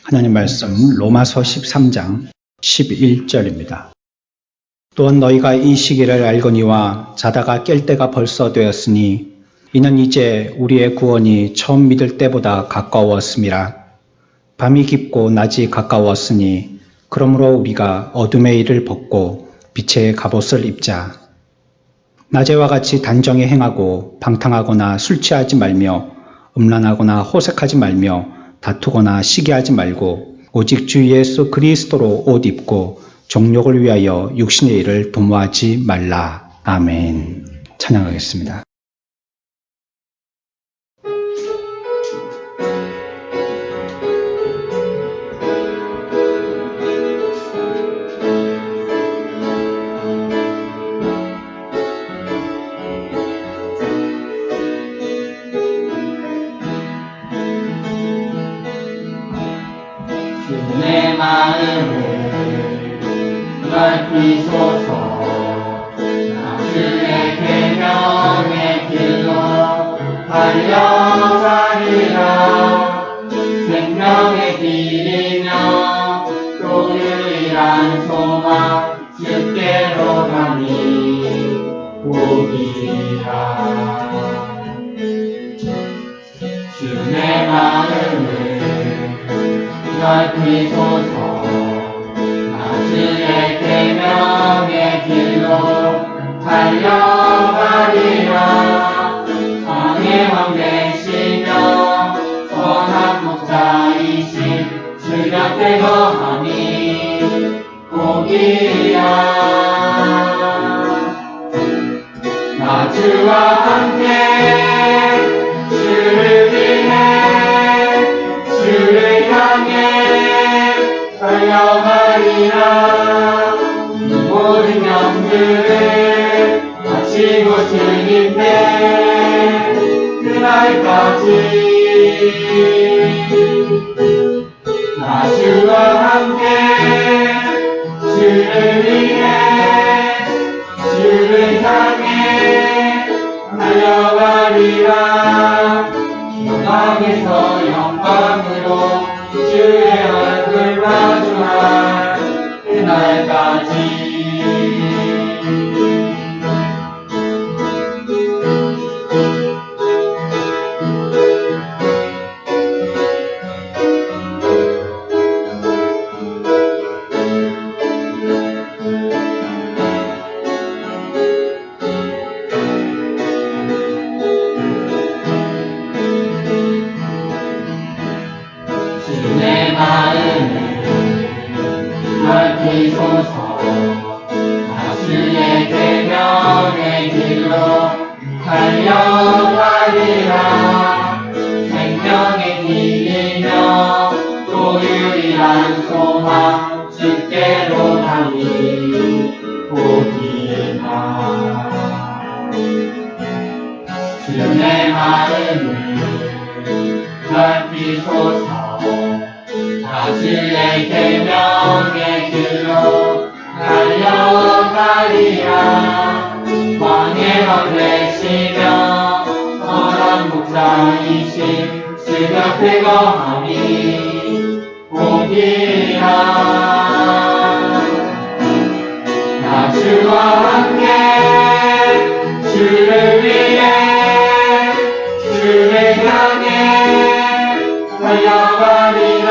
하나님 말씀 로마서 13장 11절입니다. 또한 너희가 이 시기를 알거니와 자다가 깰 때가 벌써 되었으니 이는 이제 우리의 구원이 처음 믿을 때보다 가까웠음이라. 밤이 깊고 낮이 가까웠으니 그러므로 우리가 어둠의 일을 벗고 빛의 갑옷을 입자. 낮에와 같이 단정히 행하고 방탕하거나 술 취하지 말며 음란하거나 호색하지 말며 다투거나 시기하지 말고 오직 주 예수 그리스도로 옷 입고 정욕을 위하여 육신의 일을 도모하지 말라. 아멘. 찬양하겠습니다. 내 마음을 넓히소서. 나 주의 계명의 길로 달려가리라. 생명의 길이며 또 유일한 소망 주께로 가니 오리라. 주 내 마음을 넓히소서. 나 주의 계명의 길로 달려가리라. 왕의 왕 되시며 선한 목자이신 주 곁에 거하니 복이야. 나 주와 함께 주를 위해 주를 향해 달려가리라. 이 모든 영들을 마치고 주님 때 그날까지 나 주와 함께 주를 위해 주를 향해 달려가리라. 영광에서 영광으로 주의 얼굴 마주할 그날까지. 내 마음을 넓히소서. 나 주의 계명의 길로 달려가리라. 생명의 길이며 또 유일한 소망 주께로 가니 복이라. 주 내 마음을 넓히소서. 나 주의 계명의 길로 달려가리라. 왕의 왕 되시며 선한 목자이신 주 곁에 거하니 복이라. 나 주와 함께 주를 위해 주를 향해 달려가리라.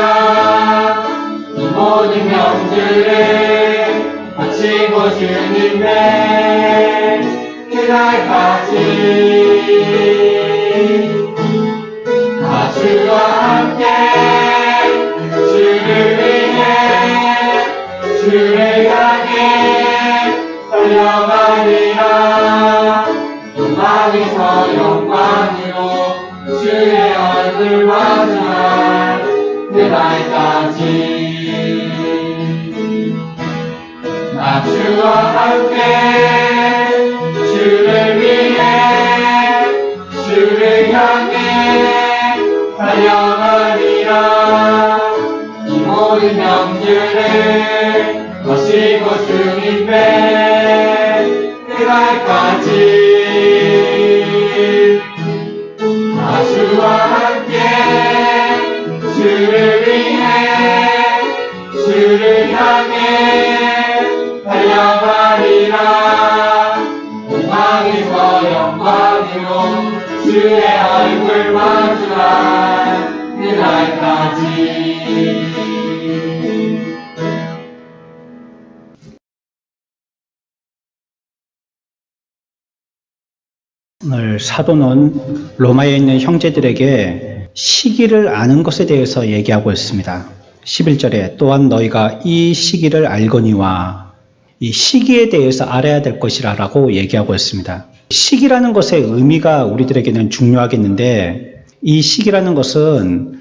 이 모든 명들을 마치고 주님의 그날까지 나 주와 함께 주를 위해 주를 향해 달려가리라. 영광에서 영광으로 주의 얼굴 마주할 그날까지 나 주와 함께 주를 위해 주를 향해 달려가리라. 이 모든 영들을 마시고 주님의 그날까지 나 주와 함께 주를 위해 향해 달려가리라. 영광에서 영광으로 주의 얼굴 마주한 그날까지. 오늘 사도는 로마에 있는 형제들에게 시기를 아는 것에 대해서 얘기하고 있습니다. 11절에 또한 너희가 이 시기를 알거니와, 이 시기에 대해서 알아야 될 것이라고 얘기하고 있습니다. 시기라는 것의 의미가 우리들에게는 중요하겠는데, 이 시기라는 것은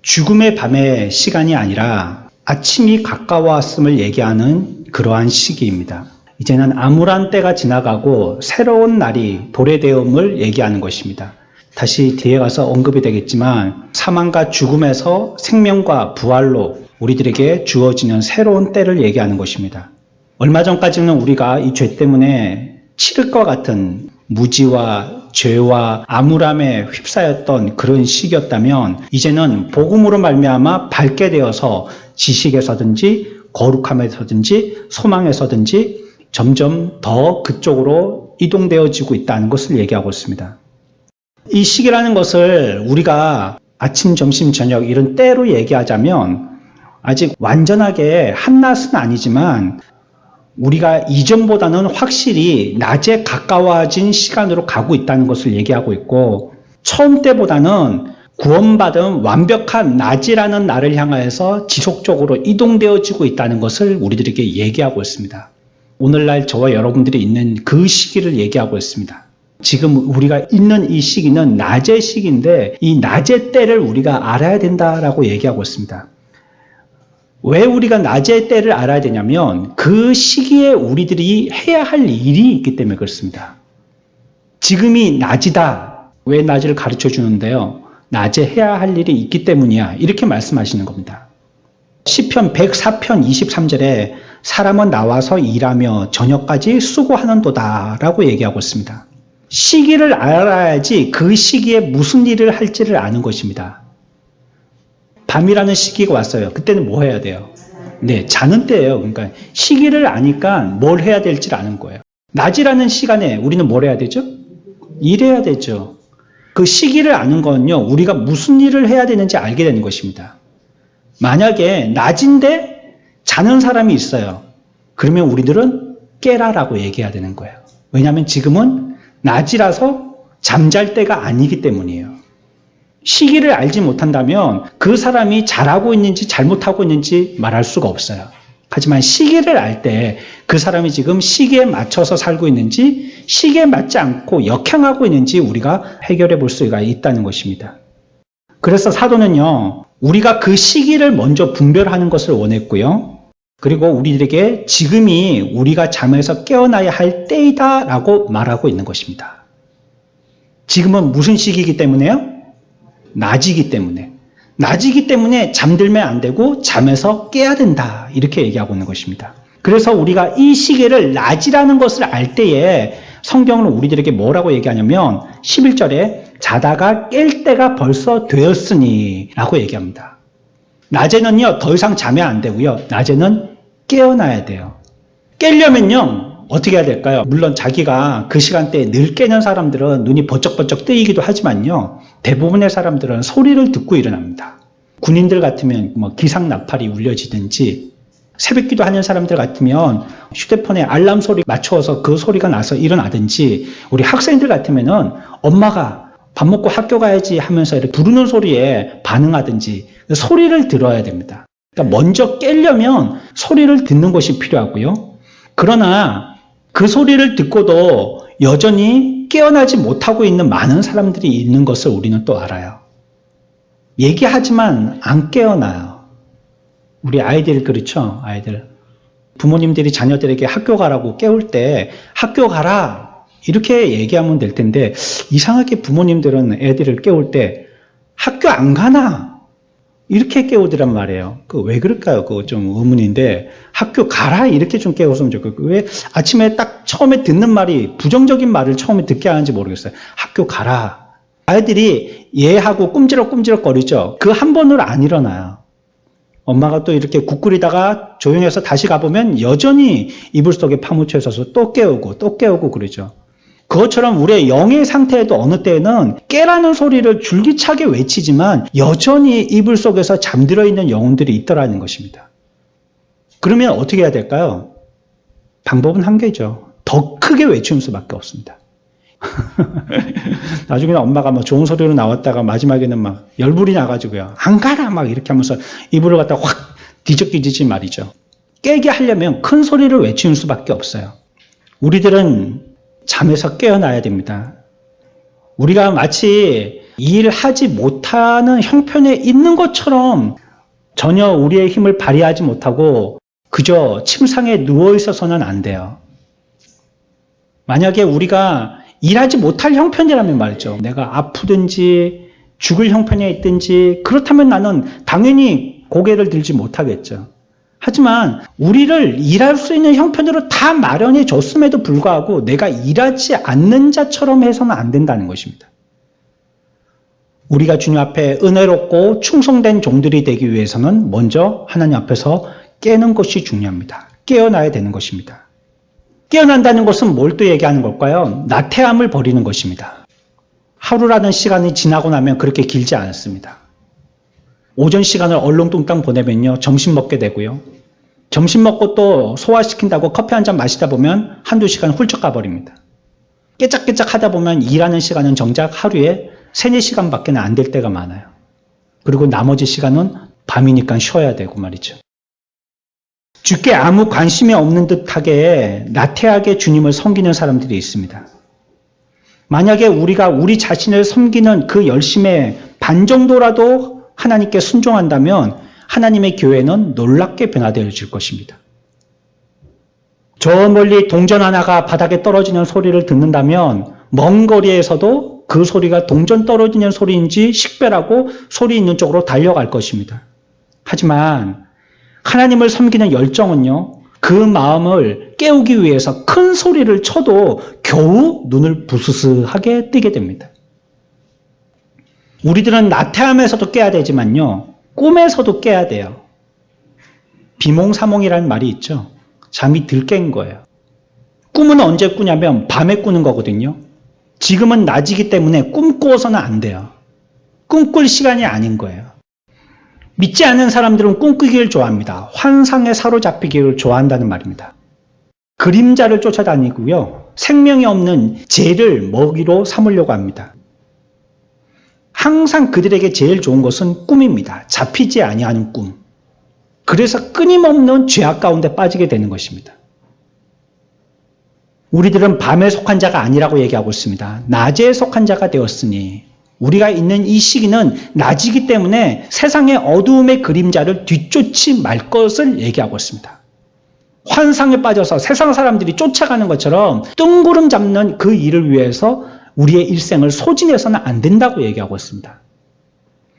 죽음의 밤의 시간이 아니라 아침이 가까웠음을 얘기하는 그러한 시기입니다. 이제는 암울한 때가 지나가고 새로운 날이 도래되음을 얘기하는 것입니다. 다시 뒤에 가서 언급이 되겠지만 사망과 죽음에서 생명과 부활로 우리들에게 주어지는 새로운 때를 얘기하는 것입니다. 얼마 전까지는 우리가 이 죄 때문에 칠흑과 같은 무지와 죄와 암울함에 휩싸였던 그런 시기였다면, 이제는 복음으로 말미암아 밝게 되어서 지식에서든지 거룩함에서든지 소망에서든지 점점 더 그쪽으로 이동되어지고 있다는 것을 얘기하고 있습니다. 이 시기라는 것을 우리가 아침, 점심, 저녁 이런 때로 얘기하자면 아직 완전하게 한낮은 아니지만 우리가 이전보다는 확실히 낮에 가까워진 시간으로 가고 있다는 것을 얘기하고 있고, 처음 때보다는 구원받은 완벽한 낮이라는 날을 향하여서 지속적으로 이동되어지고 있다는 것을 우리들에게 얘기하고 있습니다. 오늘날 저와 여러분들이 있는 그 시기를 얘기하고 있습니다. 지금 우리가 있는 이 시기는 낮의 시기인데 이 낮의 때를 우리가 알아야 된다라고 얘기하고 있습니다. 왜 우리가 낮의 때를 알아야 되냐면 그 시기에 우리들이 해야 할 일이 있기 때문에 그렇습니다. 지금이 낮이다. 왜 낮을 가르쳐 주는데요? 낮에 해야 할 일이 있기 때문이야. 이렇게 말씀하시는 겁니다. 시편 104편 23절에 사람은 나와서 일하며 저녁까지 수고하는도다 라고 얘기하고 있습니다. 시기를 알아야지 그 시기에 무슨 일을 할지를 아는 것입니다. 밤이라는 시기가 왔어요. 그때는 뭐 해야 돼요? 네, 자는 때예요. 그러니까 시기를 아니까 뭘 해야 될지를 아는 거예요. 낮이라는 시간에 우리는 뭘 해야 되죠? 일해야 되죠. 그 시기를 아는 건요, 우리가 무슨 일을 해야 되는지 알게 되는 것입니다. 만약에 낮인데 자는 사람이 있어요. 그러면 우리들은 깨라라고 얘기해야 되는 거예요. 왜냐하면 지금은 낮이라서 잠잘 때가 아니기 때문이에요. 시기를 알지 못한다면 그 사람이 잘하고 있는지 잘못하고 있는지 말할 수가 없어요. 하지만 시기를 알 때 그 사람이 지금 시기에 맞춰서 살고 있는지 시기에 맞지 않고 역행하고 있는지 우리가 해결해 볼 수가 있다는 것입니다. 그래서 사도는요, 우리가 그 시기를 먼저 분별하는 것을 원했고요. 그리고 우리들에게 지금이 우리가 잠에서 깨어나야 할 때이다 라고 말하고 있는 것입니다. 지금은 무슨 시기이기 때문에요? 낮이기 때문에. 낮이기 때문에 잠들면 안 되고 잠에서 깨야 된다. 이렇게 얘기하고 있는 것입니다. 그래서 우리가 이 시기를 낮이라는 것을 알 때에 성경은 우리들에게 뭐라고 얘기하냐면 11절에 자다가 깰 때가 벌써 되었으니 라고 얘기합니다. 낮에는요, 더 이상 자면 안 되고요. 낮에는 깨어나야 돼요. 깨려면요, 어떻게 해야 될까요? 물론 자기가 그 시간대에 늘 깨는 사람들은 눈이 번쩍번쩍 뜨이기도 하지만요, 대부분의 사람들은 소리를 듣고 일어납니다. 군인들 같으면 뭐 기상나팔이 울려지든지, 새벽기도 하는 사람들 같으면 휴대폰에 알람 소리 맞춰서 그 소리가 나서 일어나든지, 우리 학생들 같으면은 엄마가 밥 먹고 학교 가야지 하면서 이렇게 부르는 소리에 반응하든지 소리를 들어야 됩니다. 그러니까 먼저 깨려면 소리를 듣는 것이 필요하고요. 그러나 그 소리를 듣고도 여전히 깨어나지 못하고 있는 많은 사람들이 있는 것을 우리는 또 알아요. 얘기하지만 안 깨어나요. 우리 아이들 그렇죠? 아이들. 부모님들이 자녀들에게 학교 가라고 깨울 때 학교 가라 이렇게 얘기하면 될 텐데, 이상하게 부모님들은 애들을 깨울 때 학교 안 가나 이렇게 깨우더란 말이에요. 그 왜 그럴까요? 그거 좀 의문인데, 학교 가라 이렇게 좀 깨웠으면 좋겠고, 왜 아침에 딱 처음에 듣는 말이 부정적인 말을 처음에 듣게 하는지 모르겠어요. 학교 가라. 아이들이 얘하고 꼼지럭꼼지럭 거리죠. 그 한 번으로 안 일어나요. 엄마가 또 이렇게 국 끓이다가 조용해서 다시 가보면 여전히 이불 속에 파묻혀 있어서 또 깨우고 그러죠. 그것처럼 우리의 영의 상태에도 어느 때에는 깨라는 소리를 줄기차게 외치지만 여전히 이불 속에서 잠들어 있는 영혼들이 있더라는 것입니다. 그러면 어떻게 해야 될까요? 방법은 한 개죠. 더 크게 외치는 수밖에 없습니다. 나중에는 엄마가 막 좋은 소리로 나왔다가 마지막에는 막 열불이 나가지고요. 안 가라! 막 이렇게 하면서 이불을 갖다 확 뒤적뒤지지 말이죠. 깨게 하려면 큰 소리를 외치는 수밖에 없어요. 우리들은 잠에서 깨어나야 됩니다. 우리가 마치 일하지 못하는 형편에 있는 것처럼 전혀 우리의 힘을 발휘하지 못하고 그저 침상에 누워 있어서는 안 돼요. 만약에 우리가 일하지 못할 형편이라면 말이죠. 내가 아프든지 죽을 형편에 있든지 그렇다면 나는 당연히 고개를 들지 못하겠죠. 하지만 우리를 일할 수 있는 형편으로 다 마련해 줬음에도 불구하고 내가 일하지 않는 자처럼 해서는 안 된다는 것입니다. 우리가 주님 앞에 은혜롭고 충성된 종들이 되기 위해서는 먼저 하나님 앞에서 깨는 것이 중요합니다. 깨어나야 되는 것입니다. 깨어난다는 것은 뭘 또 얘기하는 걸까요? 나태함을 버리는 것입니다. 하루라는 시간이 지나고 나면 그렇게 길지 않습니다. 오전 시간을 얼렁뚱땅 보내면요, 점심 먹게 되고요. 점심 먹고 또 소화시킨다고 커피 한 잔 마시다 보면 한두 시간 훌쩍 가버립니다. 깨짝깨짝 하다 보면 일하는 시간은 정작 하루에 3-4시간밖에 안 될 때가 많아요. 그리고 나머지 시간은 밤이니까 쉬어야 되고 말이죠. 주께 아무 관심이 없는 듯하게 나태하게 주님을 섬기는 사람들이 있습니다. 만약에 우리가 우리 자신을 섬기는 그 열심의 반 정도라도 하나님께 순종한다면 하나님의 교회는 놀랍게 변화되어질 것입니다. 저 멀리 동전 하나가 바닥에 떨어지는 소리를 듣는다면 먼 거리에서도 그 소리가 동전 떨어지는 소리인지 식별하고 소리 있는 쪽으로 달려갈 것입니다. 하지만 하나님을 섬기는 열정은요, 그 마음을 깨우기 위해서 큰 소리를 쳐도 겨우 눈을 부스스하게 뜨게 됩니다. 우리들은 나태함에서도 깨야 되지만요, 꿈에서도 깨야 돼요. 비몽사몽이라는 말이 있죠. 잠이 들 깬 거예요. 꿈은 언제 꾸냐면 밤에 꾸는 거거든요. 지금은 낮이기 때문에 꿈꾸어서는 안 돼요. 꿈꿀 시간이 아닌 거예요. 믿지 않는 사람들은 꿈꾸기를 좋아합니다. 환상에 사로잡히기를 좋아한다는 말입니다. 그림자를 쫓아다니고요. 생명이 없는 재를 먹이로 삼으려고 합니다. 항상 그들에게 제일 좋은 것은 꿈입니다. 잡히지 아니하는 꿈. 그래서 끊임없는 죄악 가운데 빠지게 되는 것입니다. 우리들은 밤에 속한 자가 아니라고 얘기하고 있습니다. 낮에 속한 자가 되었으니 우리가 있는 이 시기는 낮이기 때문에 세상의 어두움의 그림자를 뒤쫓지 말 것을 얘기하고 있습니다. 환상에 빠져서 세상 사람들이 쫓아가는 것처럼 뜬구름 잡는 그 일을 위해서 우리의 일생을 소진해서는 안 된다고 얘기하고 있습니다.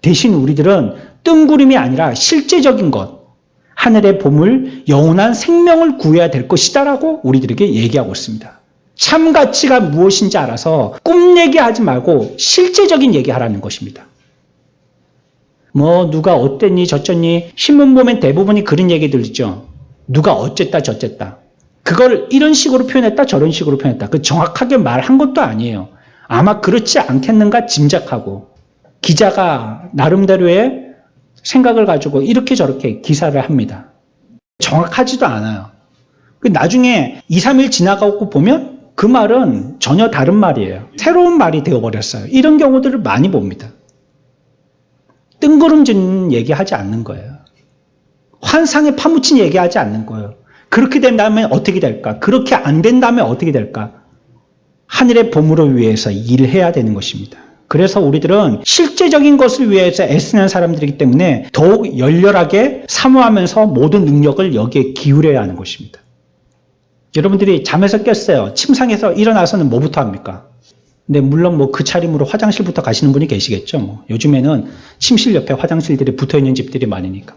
대신 우리들은 뜬구름이 아니라 실제적인 것, 하늘의 보물, 영원한 생명을 구해야 될 것이다라고 우리들에게 얘기하고 있습니다. 참 가치가 무엇인지 알아서 꿈 얘기하지 말고 실제적인 얘기하라는 것입니다. 누가 어땠니 저쨌니 신문 보면 대부분이 그런 얘기들 있죠. 누가 어쨌다 저쨌다. 그걸 이런 식으로 표현했다 저런 식으로 표현했다. 그 정확하게 말한 것도 아니에요. 아마 그렇지 않겠는가 짐작하고 기자가 나름대로의 생각을 가지고 이렇게 저렇게 기사를 합니다. 정확하지도 않아요. 나중에 2-3일 지나가고 보면 그 말은 전혀 다른 말이에요. 새로운 말이 되어버렸어요. 이런 경우들을 많이 봅니다. 뜬구름진 얘기하지 않는 거예요. 환상에 파묻힌 얘기하지 않는 거예요. 그렇게 된다면 어떻게 될까? 그렇게 안 된다면 어떻게 될까? 하늘의 보물을 위해서 일을 해야 되는 것입니다. 그래서 우리들은 실제적인 것을 위해서 애쓰는 사람들이기 때문에 더욱 열렬하게 사모하면서 모든 능력을 여기에 기울여야 하는 것입니다. 여러분들이 잠에서 깼어요. 침상에서 일어나서는 뭐부터 합니까? 근데 물론 그 차림으로 화장실부터 가시는 분이 계시겠죠. 요즘에는 침실 옆에 화장실들이 붙어있는 집들이 많으니까.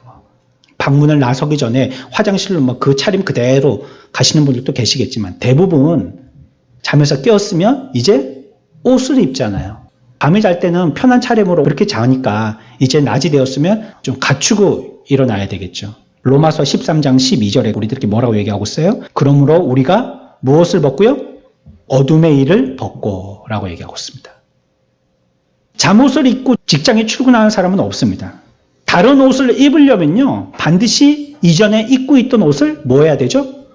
방문을 나서기 전에 화장실로 그 차림 그대로 가시는 분들도 계시겠지만 대부분 잠에서 깨었으면 이제 옷을 입잖아요. 밤에 잘 때는 편한 차림으로 그렇게 자니까 이제 낮이 되었으면 좀 갖추고 일어나야 되겠죠. 로마서 13장 12절에 우리들에게 뭐라고 얘기하고 있어요? 그러므로 우리가 무엇을 벗고요? 어둠의 일을 벗고 라고 얘기하고 있습니다. 잠옷을 입고 직장에 출근하는 사람은 없습니다. 다른 옷을 입으려면요, 반드시 이전에 입고 있던 옷을 뭐 해야 되죠?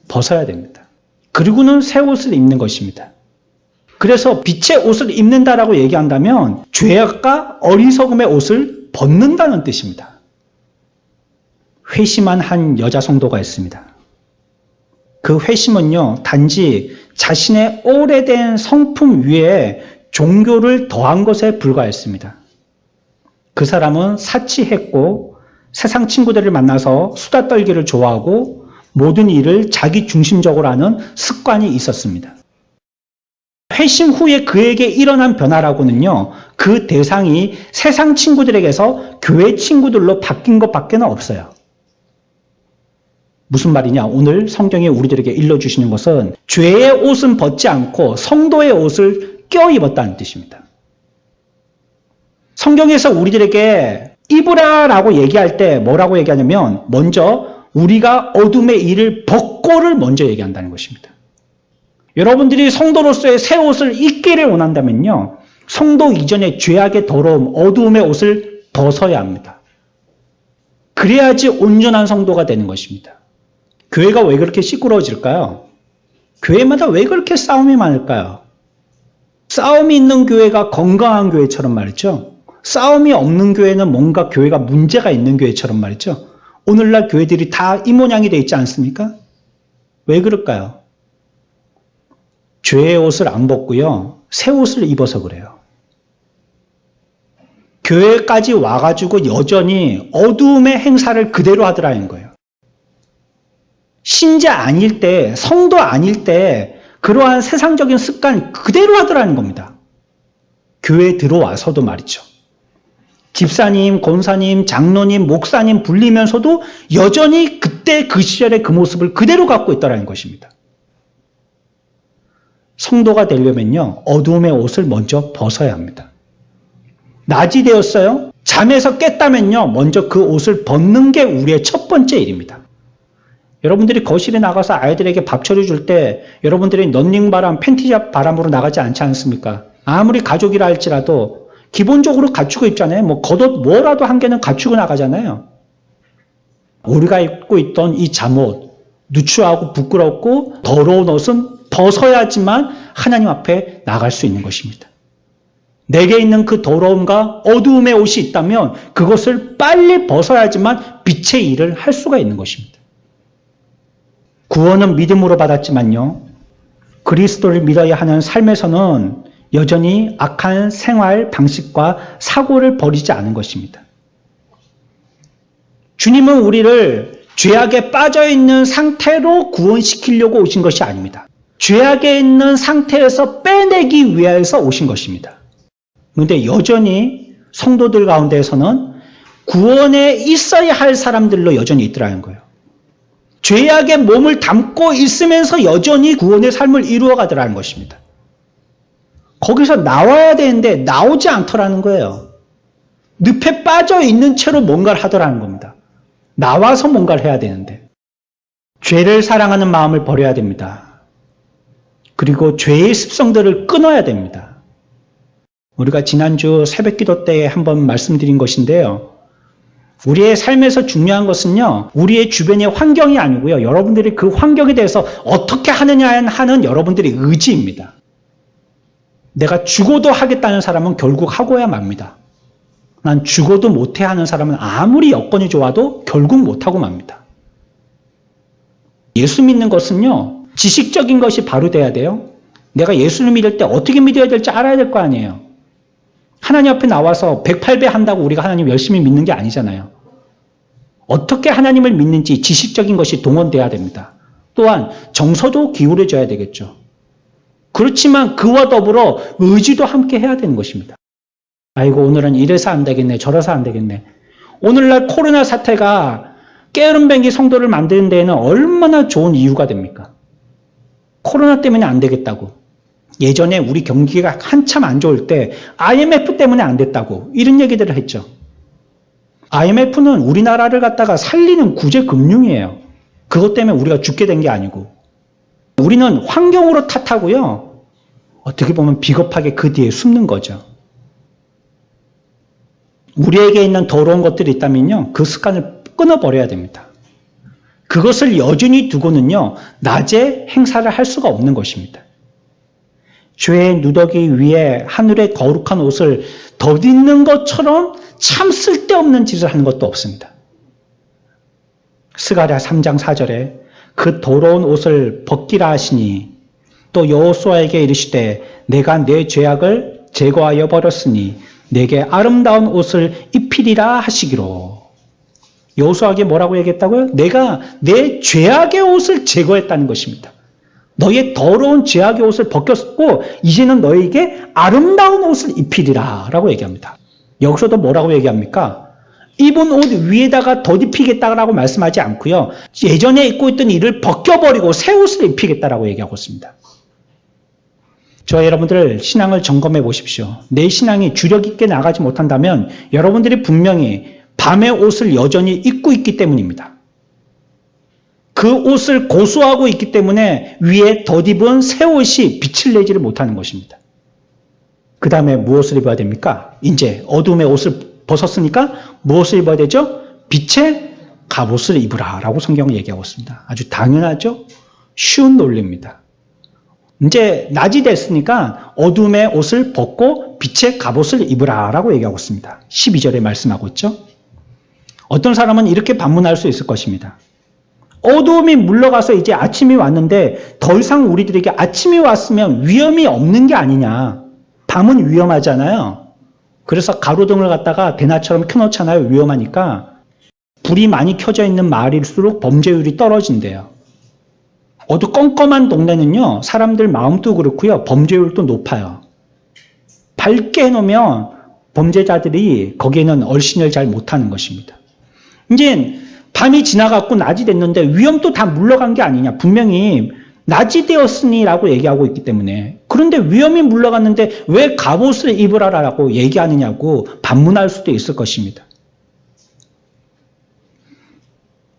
벗어야 됩니다. 그리고는 새 옷을 입는 것입니다. 그래서 빛의 옷을 입는다라고 얘기한다면 죄악과 어리석음의 옷을 벗는다는 뜻입니다. 회심한 한 여자 성도가 있습니다. 그 회심은요, 단지 자신의 오래된 성품 위에 종교를 더한 것에 불과했습니다. 그 사람은 사치했고 세상 친구들을 만나서 수다 떨기를 좋아하고 모든 일을 자기 중심적으로 하는 습관이 있었습니다. 회심 후에 그에게 일어난 변화라고는요, 그 대상이 세상 친구들에게서 교회 친구들로 바뀐 것밖에는 없어요. 무슨 말이냐? 오늘 성경에 우리들에게 일러주시는 것은 죄의 옷은 벗지 않고 성도의 옷을 껴입었다는 뜻입니다. 성경에서 우리들에게 입으라라고 얘기할 때 뭐라고 얘기하냐면 먼저 우리가 어둠의 일을 벗고를 먼저 얘기한다는 것입니다. 여러분들이 성도로서의 새 옷을 입기를 원한다면요, 성도 이전의 죄악의 더러움, 어두움의 옷을 벗어야 합니다. 그래야지 온전한 성도가 되는 것입니다. 교회가 왜 그렇게 시끄러워질까요? 교회마다 왜 그렇게 싸움이 많을까요? 싸움이 있는 교회가 건강한 교회처럼 말이죠. 싸움이 없는 교회는 뭔가 교회가 문제가 있는 교회처럼 말이죠. 오늘날 교회들이 다 이 모양이 되어 있지 않습니까? 왜 그럴까요? 죄의 옷을 안 벗고요, 새 옷을 입어서 그래요. 교회까지 와가지고 여전히 어두움의 행사를 그대로 하더라는 거예요. 신자 아닐 때, 성도 아닐 때 그러한 세상적인 습관 그대로 하더라는 겁니다. 교회에 들어와서도 말이죠. 집사님, 권사님, 장로님, 목사님 불리면서도 여전히 그때 그 시절의 그 모습을 그대로 갖고 있다는 것입니다. 성도가 되려면요, 어두움의 옷을 먼저 벗어야 합니다. 낮이 되었어요? 잠에서 깼다면요, 먼저 그 옷을 벗는 게 우리의 첫 번째 일입니다. 여러분들이 거실에 나가서 아이들에게 밥 차려줄 때 여러분들이 런닝바람, 팬티잡 바람으로 나가지 않지 않습니까? 아무리 가족이라 할지라도 기본적으로 갖추고 입잖아요. 뭐 겉옷 뭐라도 한 개는 갖추고 나가잖아요. 우리가 입고 있던 이 잠옷, 누추하고 부끄럽고 더러운 옷은 벗어야지만 하나님 앞에 나갈 수 있는 것입니다. 내게 있는 그 더러움과 어두움의 옷이 있다면 그것을 빨리 벗어야지만 빛의 일을 할 수가 있는 것입니다. 구원은 믿음으로 받았지만요, 그리스도를 믿어야 하는 삶에서는 여전히 악한 생활 방식과 사고를 버리지 않은 것입니다. 주님은 우리를 죄악에 빠져있는 상태로 구원시키려고 오신 것이 아닙니다. 죄악에 있는 상태에서 빼내기 위해서 오신 것입니다. 그런데 여전히 성도들 가운데에서는 구원에 있어야 할 사람들로 여전히 있더라는 거예요. 죄악의 몸을 담고 있으면서 여전히 구원의 삶을 이루어가더라는 것입니다. 거기서 나와야 되는데 나오지 않더라는 거예요. 늪에 빠져 있는 채로 뭔가를 하더라는 겁니다. 나와서 뭔가를 해야 되는데. 죄를 사랑하는 마음을 버려야 됩니다. 그리고 죄의 습성들을 끊어야 됩니다. 우리가 지난주 새벽기도 때에 한번 말씀드린 것인데요. 우리의 삶에서 중요한 것은요, 우리의 주변의 환경이 아니고요, 여러분들이 그 환경에 대해서 어떻게 하느냐 하는 여러분들의 의지입니다. 내가 죽어도 하겠다는 사람은 결국 하고야 맙니다. 난 죽어도 못해 하는 사람은 아무리 여건이 좋아도 결국 못하고 맙니다. 예수 믿는 것은요, 지식적인 것이 바로 돼야 돼요. 내가 예수를 믿을 때 어떻게 믿어야 될지 알아야 될 거 아니에요. 하나님 앞에 나와서 108배 한다고 우리가 하나님 열심히 믿는 게 아니잖아요. 어떻게 하나님을 믿는지 지식적인 것이 동원돼야 됩니다. 또한 정서도 기울여져야 되겠죠. 그렇지만 그와 더불어 의지도 함께 해야 되는 것입니다. 아이고, 오늘은 이래서 안 되겠네, 저래서 안 되겠네. 오늘날 코로나 사태가 게으름뱅이 성도를 만드는 데에는 얼마나 좋은 이유가 됩니까? 코로나 때문에 안 되겠다고. 예전에 우리 경기가 한참 안 좋을 때 IMF 때문에 안 됐다고 이런 얘기들을 했죠. IMF는 우리나라를 갖다가 살리는 구제 금융이에요. 그것 때문에 우리가 죽게 된 게 아니고. 우리는 환경으로 탓하고요. 어떻게 보면 비겁하게 그 뒤에 숨는 거죠. 우리에게 있는 더러운 것들이 있다면요. 그 습관을 끊어버려야 됩니다. 그것을 여전히 두고는요. 낮에 행사를 할 수가 없는 것입니다. 죄의 누더기 위에 하늘의 거룩한 옷을 덧입는 것처럼 참 쓸데없는 짓을 하는 것도 없습니다. 스가랴 3장 4절에 그 더러운 옷을 벗기라 하시니 또 여호수아에게 이르시되 내가 내 죄악을 제거하여 버렸으니 내게 아름다운 옷을 입히리라 하시기로. 여호수아에게 뭐라고 얘기했다고요? 내가 내 죄악의 옷을 제거했다는 것입니다. 너의 더러운 죄악의 옷을 벗겼고 이제는 너에게 아름다운 옷을 입히리라 라고 얘기합니다. 여기서도 뭐라고 얘기합니까? 입은 옷 위에다가 덧입히겠다라고 말씀하지 않고요. 예전에 입고 있던 이를 벗겨버리고 새 옷을 입히겠다라고 얘기하고 있습니다. 저 여러분들 신앙을 점검해 보십시오. 내 신앙이 주력 있게 나가지 못한다면 여러분들이 분명히 밤의 옷을 여전히 입고 있기 때문입니다. 그 옷을 고수하고 있기 때문에 위에 덧입은 새 옷이 빛을 내지를 못하는 것입니다. 그 다음에 무엇을 입어야 됩니까? 이제 어둠의 옷을 벗었으니까 무엇을 입어야 되죠? 빛의 갑옷을 입으라 라고 성경은 얘기하고 있습니다. 아주 당연하죠? 쉬운 논리입니다. 이제 낮이 됐으니까 어둠의 옷을 벗고 빛의 갑옷을 입으라 라고 얘기하고 있습니다. 12절에 말씀하고 있죠. 어떤 사람은 이렇게 반문할 수 있을 것입니다. 어두움이 물러가서 이제 아침이 왔는데 더 이상 우리들에게 아침이 왔으면 위험이 없는 게 아니냐. 밤은 위험하잖아요. 그래서 가로등을 갖다가 대낮처럼 켜놓잖아요. 위험하니까. 불이 많이 켜져 있는 마을일수록 범죄율이 떨어진대요. 어두컴컴한 동네는요. 사람들 마음도 그렇고요. 범죄율도 높아요. 밝게 해놓으면 범죄자들이 거기에는 얼씬을 잘 못하는 것입니다. 이제 밤이 지나갔고 낮이 됐는데 위험도 다 물러간 게 아니냐. 분명히 낮이 되었으니 라고 얘기하고 있기 때문에. 그런데 위험이 물러갔는데 왜 갑옷을 입으라라고 얘기하느냐고 반문할 수도 있을 것입니다.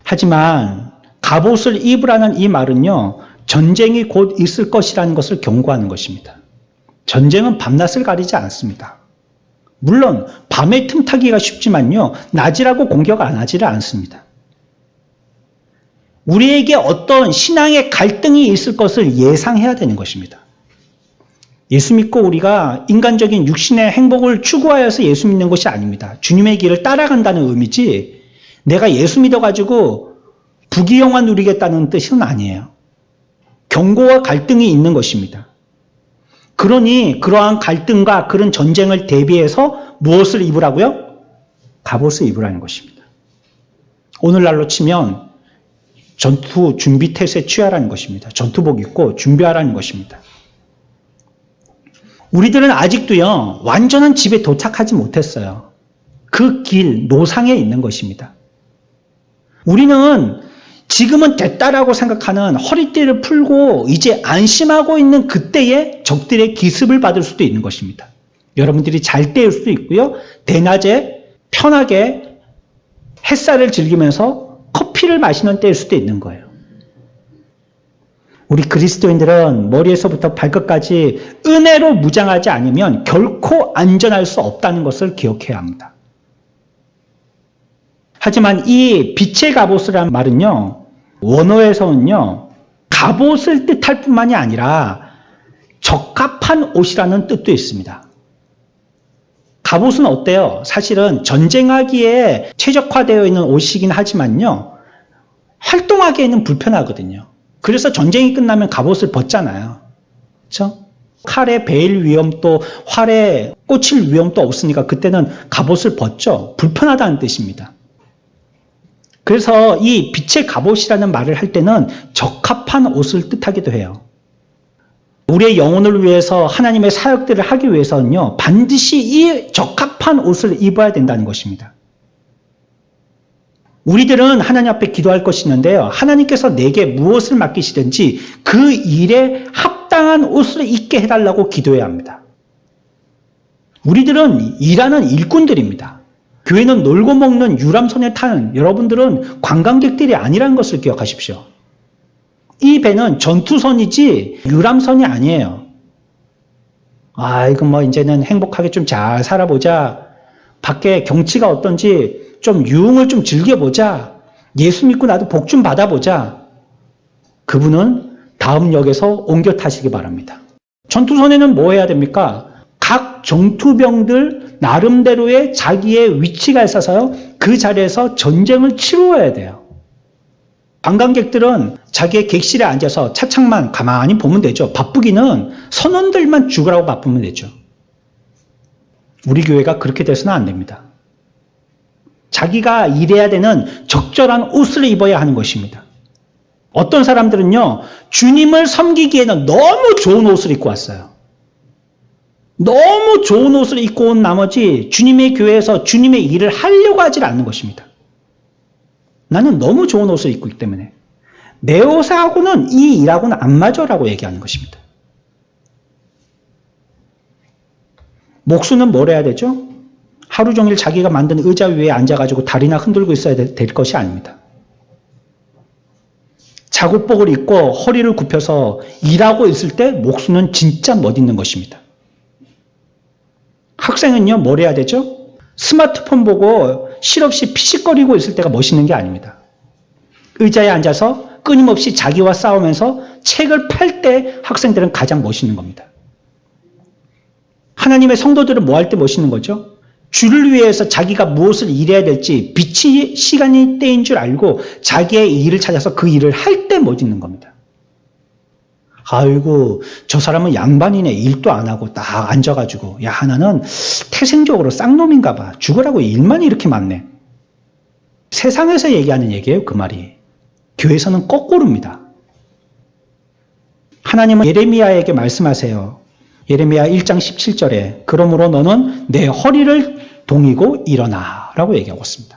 하지만 갑옷을 입으라는 이 말은요. 전쟁이 곧 있을 것이라는 것을 경고하는 것입니다. 전쟁은 밤낮을 가리지 않습니다. 물론 밤에 틈타기가 쉽지만요. 낮이라고 공격 안 하지를 않습니다. 우리에게 어떤 신앙의 갈등이 있을 것을 예상해야 되는 것입니다. 예수 믿고 우리가 인간적인 육신의 행복을 추구하여서 예수 믿는 것이 아닙니다. 주님의 길을 따라간다는 의미지 내가 예수 믿어가지고 부귀영화 누리겠다는 뜻은 아니에요. 경고와 갈등이 있는 것입니다. 그러니 그러한 갈등과 그런 전쟁을 대비해서 무엇을 입으라고요? 갑옷을 입으라는 것입니다. 오늘날로 치면 전투 준비 태세에 취하라는 것입니다. 전투복 입고 준비하라는 것입니다. 우리들은 아직도요. 완전한 집에 도착하지 못했어요. 그 길 노상에 있는 것입니다. 우리는 지금은 됐다라고 생각하는 허리띠를 풀고 이제 안심하고 있는 그때에 적들의 기습을 받을 수도 있는 것입니다. 여러분들이 잘 때일 수도 있고요. 대낮에 편하게 햇살을 즐기면서 커피를 마시는 때일 수도 있는 거예요. 우리 그리스도인들은 머리에서부터 발끝까지 은혜로 무장하지 않으면 결코 안전할 수 없다는 것을 기억해야 합니다. 하지만 이 빛의 갑옷이라는 말은요. 원어에서는요. 갑옷을 뜻할 뿐만이 아니라 적합한 옷이라는 뜻도 있습니다. 갑옷은 어때요? 사실은 전쟁하기에 최적화되어 있는 옷이긴 하지만요. 활동하기에는 불편하거든요. 그래서 전쟁이 끝나면 갑옷을 벗잖아요. 그렇죠? 칼에 베일 위험도 활에 꽂힐 위험도 없으니까 그때는 갑옷을 벗죠. 불편하다는 뜻입니다. 그래서 이 빛의 갑옷이라는 말을 할 때는 적합한 옷을 뜻하기도 해요. 우리의 영혼을 위해서 하나님의 사역들을 하기 위해서는요. 반드시 이 적합한 옷을 입어야 된다는 것입니다. 우리들은 하나님 앞에 기도할 것이 있는데요. 하나님께서 내게 무엇을 맡기시든지 그 일에 합당한 옷을 입게 해달라고 기도해야 합니다. 우리들은 일하는 일꾼들입니다. 교회는 놀고 먹는 유람선에 타는 여러분들은 관광객들이 아니라는 것을 기억하십시오. 이 배는 전투선이지 유람선이 아니에요. 이거 이제는 행복하게 좀 잘 살아보자. 밖에 경치가 어떤지 좀 유흥을 좀 즐겨보자. 예수 믿고 나도 복 좀 받아보자. 그분은 다음 역에서 옮겨 타시기 바랍니다. 전투선에는 뭐 해야 됩니까? 각 전투병들 나름대로의 자기의 위치가 있어서요. 그 자리에서 전쟁을 치루어야 돼요. 관광객들은 자기의 객실에 앉아서 차창만 가만히 보면 되죠. 바쁘기는 선원들만 죽으라고 바쁘면 되죠. 우리 교회가 그렇게 돼서는 안 됩니다. 자기가 일해야 되는 적절한 옷을 입어야 하는 것입니다. 어떤 사람들은요, 주님을 섬기기에는 너무 좋은 옷을 입고 왔어요. 너무 좋은 옷을 입고 온 나머지 주님의 교회에서 주님의 일을 하려고 하질 않는 것입니다. 나는 너무 좋은 옷을 입고 있기 때문에 내 옷하고는 이 일하고는 안 맞아라고 얘기하는 것입니다. 목수는 뭘 해야 되죠? 하루 종일 자기가 만든 의자 위에 앉아가지고 다리나 흔들고 있어야 될 것이 아닙니다. 작업복을 입고 허리를 굽혀서 일하고 있을 때 목수는 진짜 멋있는 것입니다. 학생은요, 뭘 해야 되죠? 스마트폰 보고 실없이 피식거리고 있을 때가 멋있는 게 아닙니다. 의자에 앉아서 끊임없이 자기와 싸우면서 책을 팔 때 학생들은 가장 멋있는 겁니다. 하나님의 성도들은 뭐 할 때 멋있는 거죠? 주를 위해서 자기가 무엇을 일해야 될지 빛이 시간이 때인 줄 알고 자기의 일을 찾아서 그 일을 할 때 멋있는 겁니다. 아이고, 저 사람은 양반이네. 일도 안 하고 딱 앉아가지고, 야, 하나는 태생적으로 쌍놈인가 봐. 죽으라고 일만 이렇게 많네. 세상에서 얘기하는 얘기예요, 그 말이. 교회에서는 거꾸로입니다. 하나님은 예레미야에게 말씀하세요. 예레미야 1장 17절에 그러므로 너는 내 허리를 동이고 일어나 라고 얘기하고 있습니다.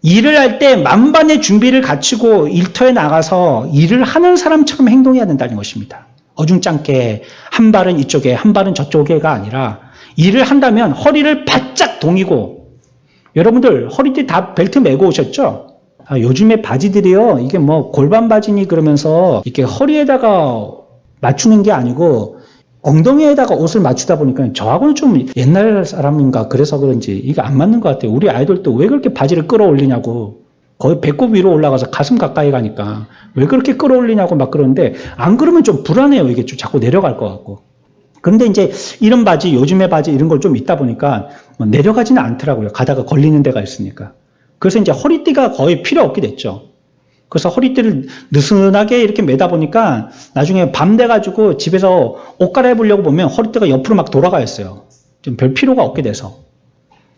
일을 할 때 만반의 준비를 갖추고 일터에 나가서 일을 하는 사람처럼 행동해야 된다는 것입니다. 어중짱게 한 발은 이쪽에 한 발은 저쪽에가 아니라 일을 한다면 허리를 바짝 동이고, 여러분들 허리띠 다 벨트 메고 오셨죠? 요즘에 바지들이요, 이게 뭐 골반 바지니 그러면서 이렇게 허리에다가 맞추는 게 아니고 엉덩이에다가 옷을 맞추다 보니까 저하고는 좀 옛날 사람인가 그래서 그런지 이게 안 맞는 것 같아요. 우리 아이들도 왜 그렇게 바지를 끌어올리냐고, 거의 배꼽 위로 올라가서 가슴 가까이 가니까 왜 그렇게 끌어올리냐고 막 그러는데, 안 그러면 좀 불안해요. 이게 좀 자꾸 내려갈 것 같고. 그런데 이제 이런 바지, 요즘의 바지 이런 걸 좀 입다 보니까 내려가지는 않더라고요. 가다가 걸리는 데가 있으니까. 그래서 이제 허리띠가 거의 필요 없게 됐죠. 그래서 허리띠를 느슨하게 이렇게 매다 보니까 나중에 밤 돼가지고 집에서 옷 갈아입으려고 보면 허리띠가 옆으로 막 돌아가 있어요. 좀 별 필요가 없게 돼서.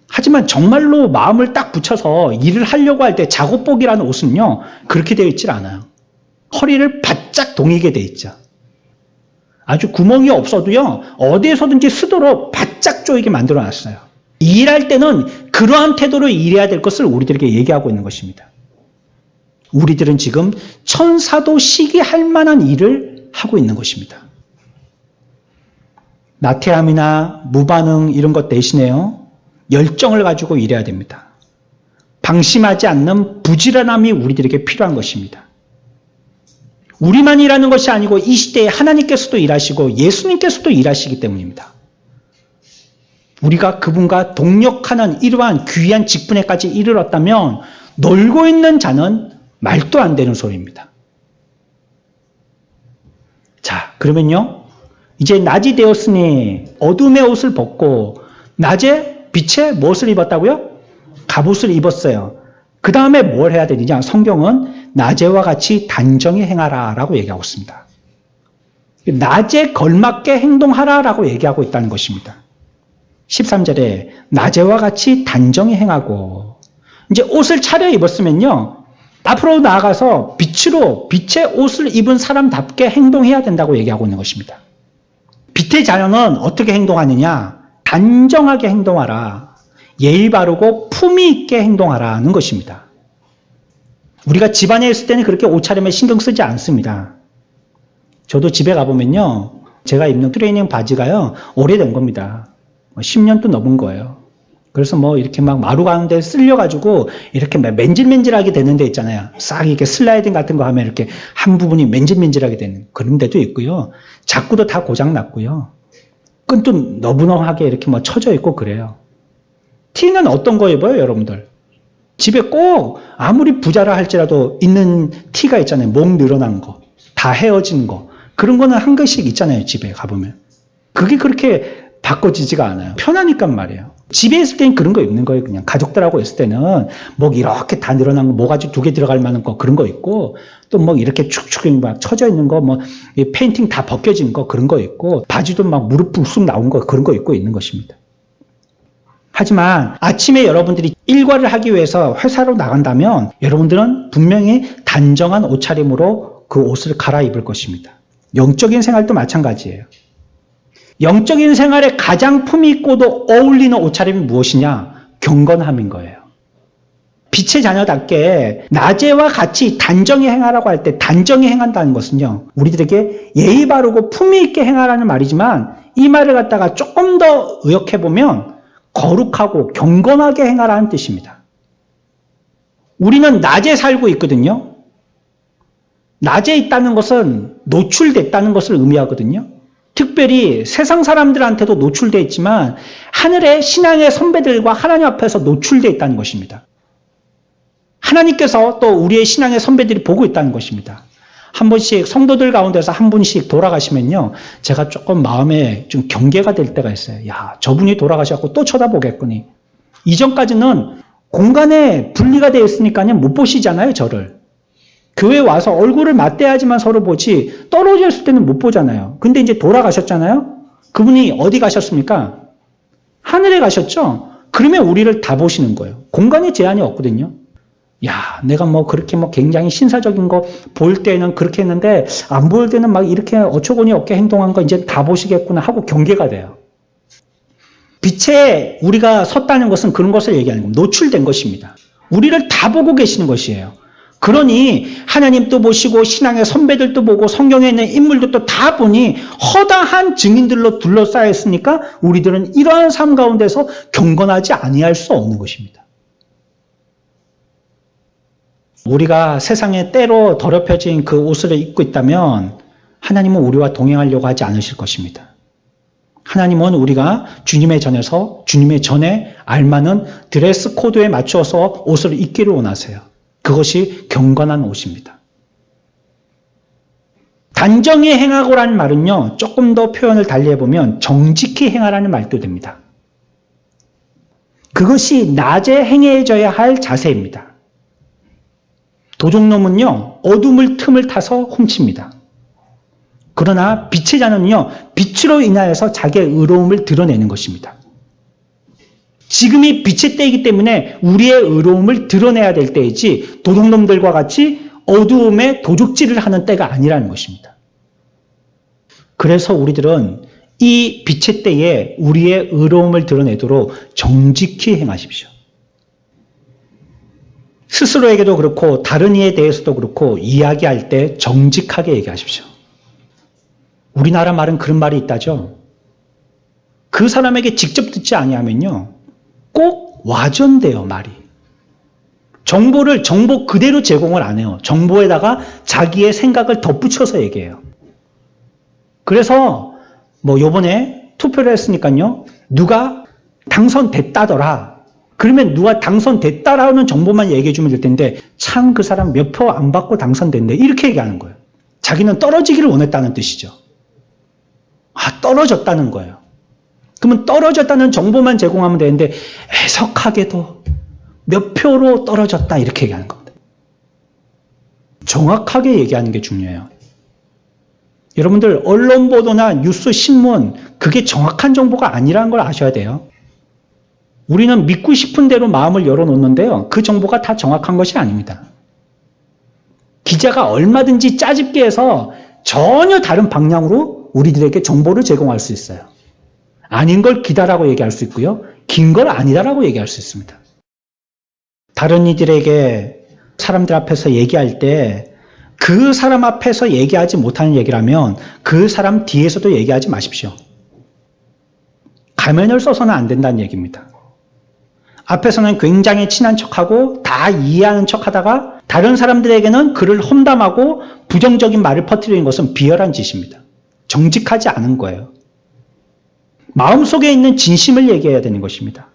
하지만 정말로 마음을 딱 붙여서 일을 하려고 할 때 작업복이라는 옷은요, 그렇게 되어 있질 않아요. 허리를 바짝 동이게 되어 있죠. 아주 구멍이 없어도요, 어디에서든지 쓰도록 바짝 조이게 만들어 놨어요. 일할 때는 그러한 태도로 일해야 될 것을 우리들에게 얘기하고 있는 것입니다. 우리들은 지금 천사도 시기할 만한 일을 하고 있는 것입니다. 나태함이나 무반응 이런 것 대신에요, 열정을 가지고 일해야 됩니다. 방심하지 않는 부지런함이 우리들에게 필요한 것입니다. 우리만 일하는 것이 아니고 이 시대에 하나님께서도 일하시고 예수님께서도 일하시기 때문입니다. 우리가 그분과 동력하는 이러한 귀한 직분에까지 이르렀다면 놀고 있는 자는 말도 안 되는 소리입니다. 자, 그러면요, 이제 낮이 되었으니 어둠의 옷을 벗고 낮에 빛의 무엇을 입었다고요? 갑옷을 입었어요. 그 다음에 뭘 해야 되느냐? 성경은 낮에와 같이 단정히 행하라 라고 얘기하고 있습니다. 낮에 걸맞게 행동하라 라고 얘기하고 있다는 것입니다. 13절에 낮에와 같이 단정히 행하고, 이제 옷을 차려 입었으면요, 앞으로 나아가서 빛의 옷을 입은 사람답게 행동해야 된다고 얘기하고 있는 것입니다. 빛의 자녀는 어떻게 행동하느냐? 단정하게 행동하라. 예의 바르고 품위 있게 행동하라는 것입니다. 우리가 집안에 있을 때는 그렇게 옷차림에 신경 쓰지 않습니다. 저도 집에 가보면요, 제가 입는 트레이닝 바지가요, 오래된 겁니다. 10년도 넘은 거예요. 그래서 뭐 이렇게 막 마루 가는데 쓸려가지고 이렇게 맨질맨질하게 되는 데 있잖아요. 싹 이렇게 슬라이딩 같은 거 하면 이렇게 한 부분이 맨질맨질하게 되는 그런 데도 있고요. 자꾸도 다 고장 났고요. 끈도 너무너무하게 이렇게 뭐 쳐져 있고 그래요. 티는 어떤 거 입어요, 여러분들? 집에 꼭 아무리 부자라 할지라도 있는 티가 있잖아요. 목 늘어난 거, 다 헤어진 거. 그런 거는 한 개씩 있잖아요, 집에 가보면. 그게 그렇게 바꿔지지가 않아요. 편하니까 말이에요. 집에 있을 때는 그런 거 입는 거예요. 그냥 가족들하고 있을 때는 목 이렇게 다 늘어난 거, 모가지 2개 들어갈 만한 거 그런 거 있고, 또 뭐 이렇게 축축 막 쳐져 있는 거, 뭐 페인팅 다 벗겨진 거 그런 거 있고, 바지도 막 무릎 쑥 나온 거 그런 거 입고 있는 것입니다. 하지만 아침에 여러분들이 일과를 하기 위해서 회사로 나간다면 여러분들은 분명히 단정한 옷차림으로 그 옷을 갈아입을 것입니다. 영적인 생활도 마찬가지예요. 영적인 생활에 가장 품위 있고도 어울리는 옷차림이 무엇이냐? 경건함인 거예요. 빛의 자녀답게 낮에와 같이 단정히 행하라고 할 때 단정히 행한다는 것은요, 우리들에게 예의 바르고 품위 있게 행하라는 말이지만 이 말을 갖다가 조금 더 의역해보면 거룩하고 경건하게 행하라는 뜻입니다. 우리는 낮에 살고 있거든요. 낮에 있다는 것은 노출됐다는 것을 의미하거든요. 특별히 세상 사람들한테도 노출되어 있지만 하늘의 신앙의 선배들과 하나님 앞에서 노출되어 있다는 것입니다. 하나님께서 또 우리의 신앙의 선배들이 보고 있다는 것입니다. 한 번씩 성도들 가운데서 한 분씩 돌아가시면요, 제가 조금 마음에 좀 경계가 될 때가 있어요. 야, 저분이 돌아가셨고 또 쳐다보겠거니. 이전까지는 공간에 분리가 되어 있으니까요 못 보시잖아요, 저를. 교회 와서 얼굴을 맞대야지만 서로 보지 떨어져 있을 때는 못 보잖아요. 근데 이제 돌아가셨잖아요. 그분이 어디 가셨습니까? 하늘에 가셨죠. 그러면 우리를 다 보시는 거예요. 공간에 제한이 없거든요. 야, 내가 뭐 그렇게 뭐 굉장히 신사적인 거 볼 때는 그렇게 했는데 안 볼 때는 막 이렇게 어처구니 없게 행동한 거 이제 다 보시겠구나 하고 경계가 돼요. 빛에 우리가 섰다는 것은 그런 것을 얘기하는 겁니다. 노출된 것입니다. 우리를 다 보고 계시는 것이에요. 그러니 하나님도 보시고 신앙의 선배들도 보고 성경에 있는 인물들도 다 보니 허다한 증인들로 둘러싸여 있으니까 우리들은 이러한 삶 가운데서 경건하지 아니할 수 없는 것입니다. 우리가 세상에 때로 더럽혀진 그 옷을 입고 있다면 하나님은 우리와 동행하려고 하지 않으실 것입니다. 하나님은 우리가 주님의 전에 알맞는 드레스 코드에 맞춰서 옷을 입기를 원하세요. 그것이 경건한 옷입니다. 단정히 행하고라는 말은요, 조금 더 표현을 달리 해보면 정직히 행하라는 말도 됩니다. 그것이 낮에 행해져야 할 자세입니다. 도둑놈은요, 어둠을 틈을 타서 훔칩니다. 그러나 빛의 자는요, 빛으로 인하여서 자기의 의로움을 드러내는 것입니다. 지금이 빛의 때이기 때문에 우리의 의로움을 드러내야 될 때이지 도둑놈들과 같이 어두움에 도둑질을 하는 때가 아니라는 것입니다. 그래서 우리들은 이 빛의 때에 우리의 의로움을 드러내도록 정직히 행하십시오. 스스로에게도 그렇고 다른 이에 대해서도 그렇고 이야기할 때 정직하게 얘기하십시오. 우리나라 말은 그런 말이 있다죠. 그 사람에게 직접 듣지 아니하면요, 꼭 와전돼요, 말이. 정보 그대로 제공을 안 해요. 정보에다가 자기의 생각을 덧붙여서 얘기해요. 그래서 뭐 요번에 투표를 했으니까요, 누가 당선됐다더라. 그러면 누가 당선됐다라는 정보만 얘기해 주면 될 텐데 참 그 사람 몇 표 안 받고 당선됐네. 이렇게 얘기하는 거예요. 자기는 떨어지기를 원했다는 뜻이죠. 아, 떨어졌다는 거예요. 그러면 떨어졌다는 정보만 제공하면 되는데 애석하게도 몇 표로 떨어졌다 이렇게 얘기하는 겁니다. 정확하게 얘기하는 게 중요해요. 여러분들 언론 보도나 뉴스 신문 그게 정확한 정보가 아니라는 걸 아셔야 돼요. 우리는 믿고 싶은 대로 마음을 열어놓는데요. 그 정보가 다 정확한 것이 아닙니다. 기자가 얼마든지 짜집게 해서 전혀 다른 방향으로 우리들에게 정보를 제공할 수 있어요. 아닌 걸 기다라고 얘기할 수 있고요. 긴 걸 아니다라고 얘기할 수 있습니다. 다른 이들에게 사람들 앞에서 얘기할 때 그 사람 앞에서 얘기하지 못하는 얘기라면 그 사람 뒤에서도 얘기하지 마십시오. 가면을 써서는 안 된다는 얘기입니다. 앞에서는 굉장히 친한 척하고 다 이해하는 척하다가 다른 사람들에게는 그를 험담하고 부정적인 말을 퍼뜨리는 것은 비열한 짓입니다. 정직하지 않은 거예요. 마음속에 있는 진심을 얘기해야 되는 것입니다.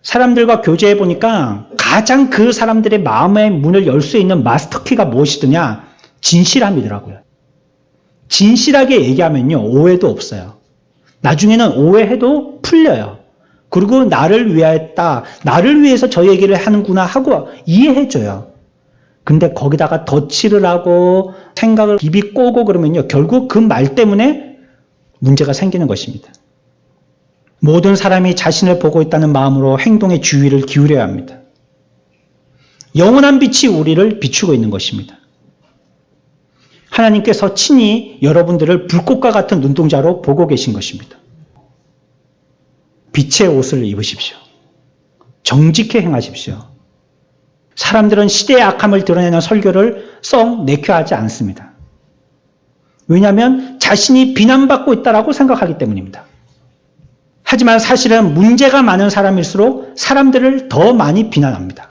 사람들과 교제해 보니까 가장 그 사람들의 마음의 문을 열 수 있는 마스터키가 무엇이더냐? 진실함이더라고요. 진실하게 얘기하면요, 오해도 없어요. 나중에는 오해해도 풀려요. 그리고 나를 위하였다, 나를 위해서 저 얘기를 하는구나 하고 이해해줘요. 근데 거기다가 덧칠을 하고 생각을 비비 꼬고 그러면요, 결국 그 말 때문에 문제가 생기는 것입니다. 모든 사람이 자신을 보고 있다는 마음으로 행동에 주의를 기울여야 합니다. 영원한 빛이 우리를 비추고 있는 것입니다. 하나님께서 친히 여러분들을 불꽃과 같은 눈동자로 보고 계신 것입니다. 빛의 옷을 입으십시오. 정직히 행하십시오. 사람들은 시대의 악함을 드러내는 설교를 썩 내켜하지 않습니다. 왜냐하면 자신이 비난받고 있다고 생각하기 때문입니다. 하지만 사실은 문제가 많은 사람일수록 사람들을 더 많이 비난합니다.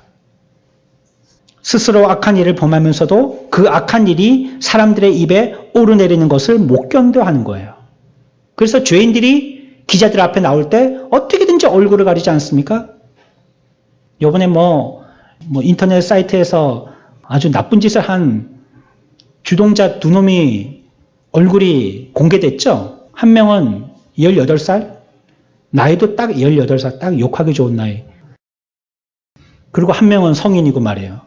스스로 악한 일을 범하면서도 그 악한 일이 사람들의 입에 오르내리는 것을 못 견뎌하는 거예요. 그래서 죄인들이 기자들 앞에 나올 때 어떻게든지 얼굴을 가리지 않습니까? 요번에 인터넷 사이트에서 아주 나쁜 짓을 한 주동자 두 놈이 얼굴이 공개됐죠? 한 명은 18살, 나이도 딱 18살, 딱 욕하기 좋은 나이. 그리고 한 명은 성인이고 말이에요.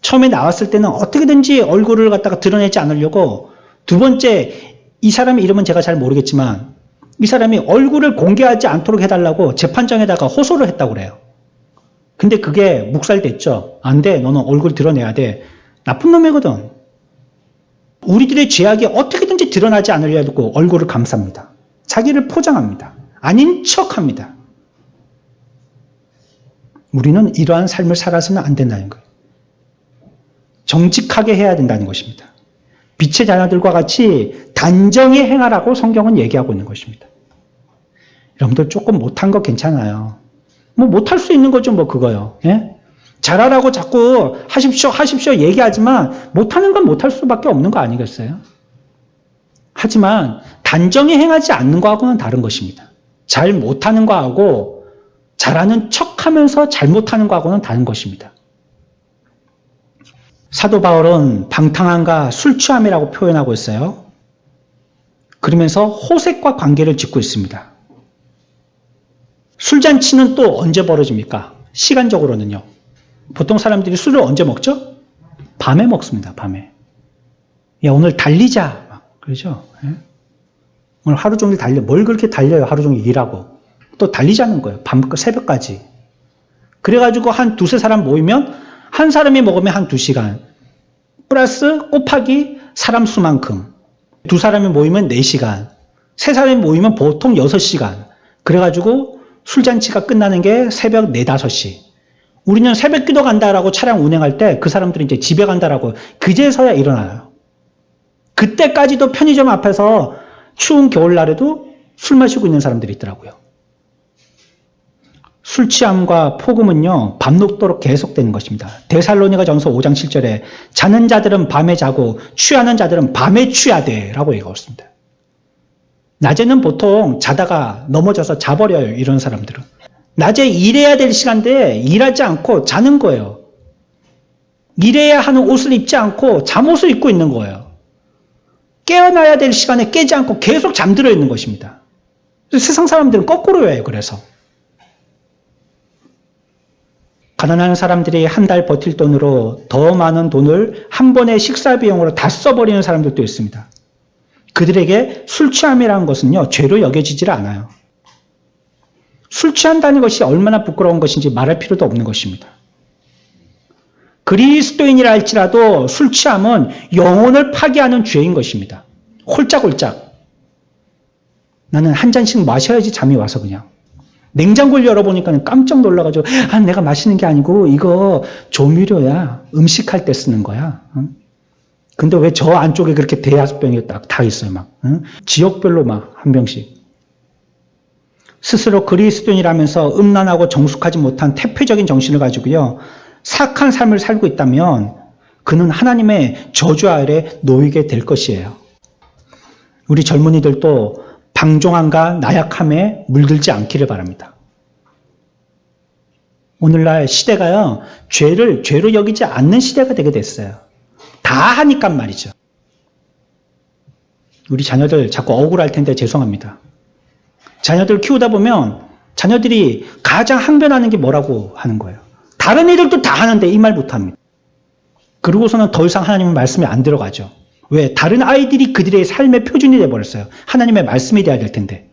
처음에 나왔을 때는 어떻게든지 얼굴을 갖다가 드러내지 않으려고, 두 번째, 이 사람의 이름은 제가 잘 모르겠지만 이 사람이 얼굴을 공개하지 않도록 해달라고 재판장에다가 호소를 했다고 그래요. 근데 그게 묵살됐죠. 안 돼, 너는 얼굴 드러내야 돼. 나쁜 놈이거든. 우리들의 죄악이 어떻게든지 드러나지 않으려고 얼굴을 감쌉니다. 자기를 포장합니다. 아닌 척합니다. 우리는 이러한 삶을 살아서는 안 된다는 거예요. 정직하게 해야 된다는 것입니다. 빛의 자녀들과 같이 단정히 행하라고 성경은 얘기하고 있는 것입니다. 여러분들 조금 못한 거 괜찮아요. 못할 수 있는 거죠, 그거요. 예? 잘하라고 자꾸 하십시오 얘기하지만 못하는 건 못할 수밖에 없는 거 아니겠어요? 하지만 단정히 행하지 않는 거하고는 다른 것입니다. 잘 못하는 거하고 잘하는 척하면서 잘못하는 거하고는 다른 것입니다. 사도 바울은 방탕함과 술 취함이라고 표현하고 있어요. 그러면서 호색과 관계를 짓고 있습니다. 술잔치는 또 언제 벌어집니까? 시간적으로는요. 보통 사람들이 술을 언제 먹죠? 밤에 먹습니다. 밤에. 야, 오늘 달리자. 막 그러죠. 예? 오늘 하루 종일 달려. 뭘 그렇게 달려요? 하루 종일 일하고. 또 달리자는 거예요. 새벽까지. 그래가지고 한 두세 사람 모이면 한 사람이 먹으면 한 2시간. 플러스 곱하기 사람 수만큼. 두 사람이 모이면 4시간. 세 사람이 모이면 보통 6시간. 그래가지고 술잔치가 끝나는 게 새벽 4, 5시. 우리는 새벽 기도 간다라고 차량 운행할 때 그 사람들이 이제 집에 간다라고 그제서야 일어나요. 그때까지도 편의점 앞에서 추운 겨울날에도 술 마시고 있는 사람들이 있더라고요. 술 취함과 폭음은요, 밤 녹도록 계속되는 것입니다. 데살로니가 전서 5장 7절에 자는 자들은 밤에 자고 취하는 자들은 밤에 취하되 라고 얘기했습니다. 낮에는 보통 자다가 넘어져서 자버려요, 이런 사람들은. 낮에 일해야 될 시간대에 일하지 않고 자는 거예요. 일해야 하는 옷을 입지 않고 잠옷을 입고 있는 거예요. 깨어나야 될 시간에 깨지 않고 계속 잠들어 있는 것입니다. 세상 사람들은 거꾸로예요, 그래서. 가난한 사람들이 한 달 버틸 돈으로 더 많은 돈을 한 번의 식사 비용으로 다 써버리는 사람들도 있습니다. 그들에게 술 취함이라는 것은요, 죄로 여겨지질 않아요. 술 취한다는 것이 얼마나 부끄러운 것인지 말할 필요도 없는 것입니다. 그리스도인이라 할지라도 술 취함은 영혼을 파괴하는 죄인 것입니다. 홀짝홀짝. 나는 한 잔씩 마셔야지 잠이 와서 그냥. 냉장고를 열어보니까 깜짝 놀라가지고 내가 마시는 게 아니고 이거 조미료야. 음식할 때 쓰는 거야. 근데 왜 저 안쪽에 그렇게 대여섯 병이 딱 다 있어요. 막 지역별로 막 한 병씩. 스스로 그리스도인이라면서 음란하고 정숙하지 못한 태폐적인 정신을 가지고요, 사악한 삶을 살고 있다면 그는 하나님의 저주 아래 놓이게 될 것이에요. 우리 젊은이들도 방종함과 나약함에 물들지 않기를 바랍니다. 오늘날 시대가요, 죄를 죄로 여기지 않는 시대가 되게 됐어요. 다 하니까 말이죠. 우리 자녀들 자꾸 억울할 텐데 죄송합니다. 자녀들 키우다 보면 자녀들이 가장 항변하는 게 뭐라고 하는 거예요. 다른 애들도 다 하는데 이 말 못합니다. 그러고서는 더 이상 하나님의 말씀이 안 들어가죠. 왜? 다른 아이들이 그들의 삶의 표준이 돼버렸어요. 하나님의 말씀이 돼야 될 텐데.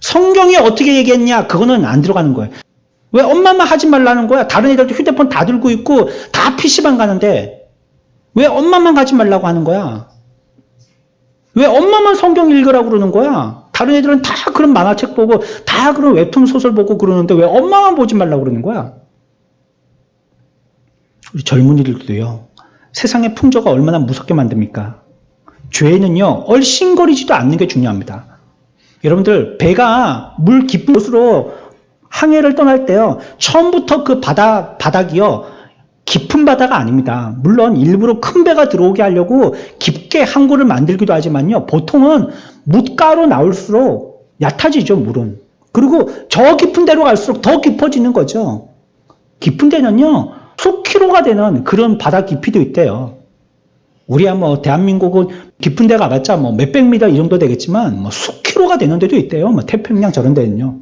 성경이 어떻게 얘기했냐? 그거는 안 들어가는 거예요. 왜 엄마만 하지 말라는 거야? 다른 애들도 휴대폰 다 들고 있고 다 PC방 가는데 왜 엄마만 가지 말라고 하는 거야? 왜 엄마만 성경 읽으라고 그러는 거야? 다른 애들은 다 그런 만화책 보고 다 그런 웹툰 소설 보고 그러는데 왜 엄마만 보지 말라고 그러는 거야? 우리 젊은이들도요. 세상의 풍조가 얼마나 무섭게 만듭니까? 죄는요. 얼씬거리지도 않는 게 중요합니다. 여러분들 배가 물 깊은 곳으로 항해를 떠날 때요. 처음부터 그 바닥이요. 깊은 바다가 아닙니다. 물론 일부러 큰 배가 들어오게 하려고 깊게 항구를 만들기도 하지만요. 보통은 뭇가로 나올수록 얕아지죠, 물은. 그리고 저 깊은 데로 갈수록 더 깊어지는 거죠. 깊은 데는요. 수키로가 되는 그런 바다 깊이도 있대요. 우리야 뭐 대한민국은 깊은 데 가봤자 뭐 몇백 미터 이 정도 되겠지만 뭐 수키로가 되는 데도 있대요. 뭐 태평양 저런 데는요.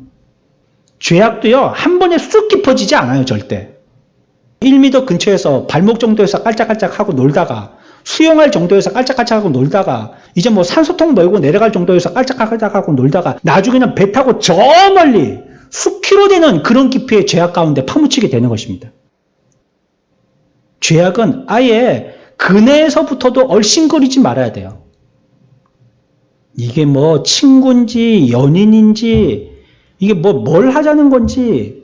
죄악도요. 한 번에 쑥 깊어지지 않아요, 절대. 1m 근처에서 발목 정도에서 깔짝깔짝하고 놀다가 수영할 정도에서 깔짝깔짝하고 놀다가 이제 뭐 산소통 멀고 내려갈 정도에서 깔짝깔짝하고 놀다가 나중에는 배 타고 저 멀리 수키로 되는 그런 깊이의 죄악 가운데 파묻히게 되는 것입니다. 죄악은 아예 근해에서부터도 얼씬거리지 말아야 돼요. 이게 뭐 친구인지 연인인지 이게 뭘 하자는 건지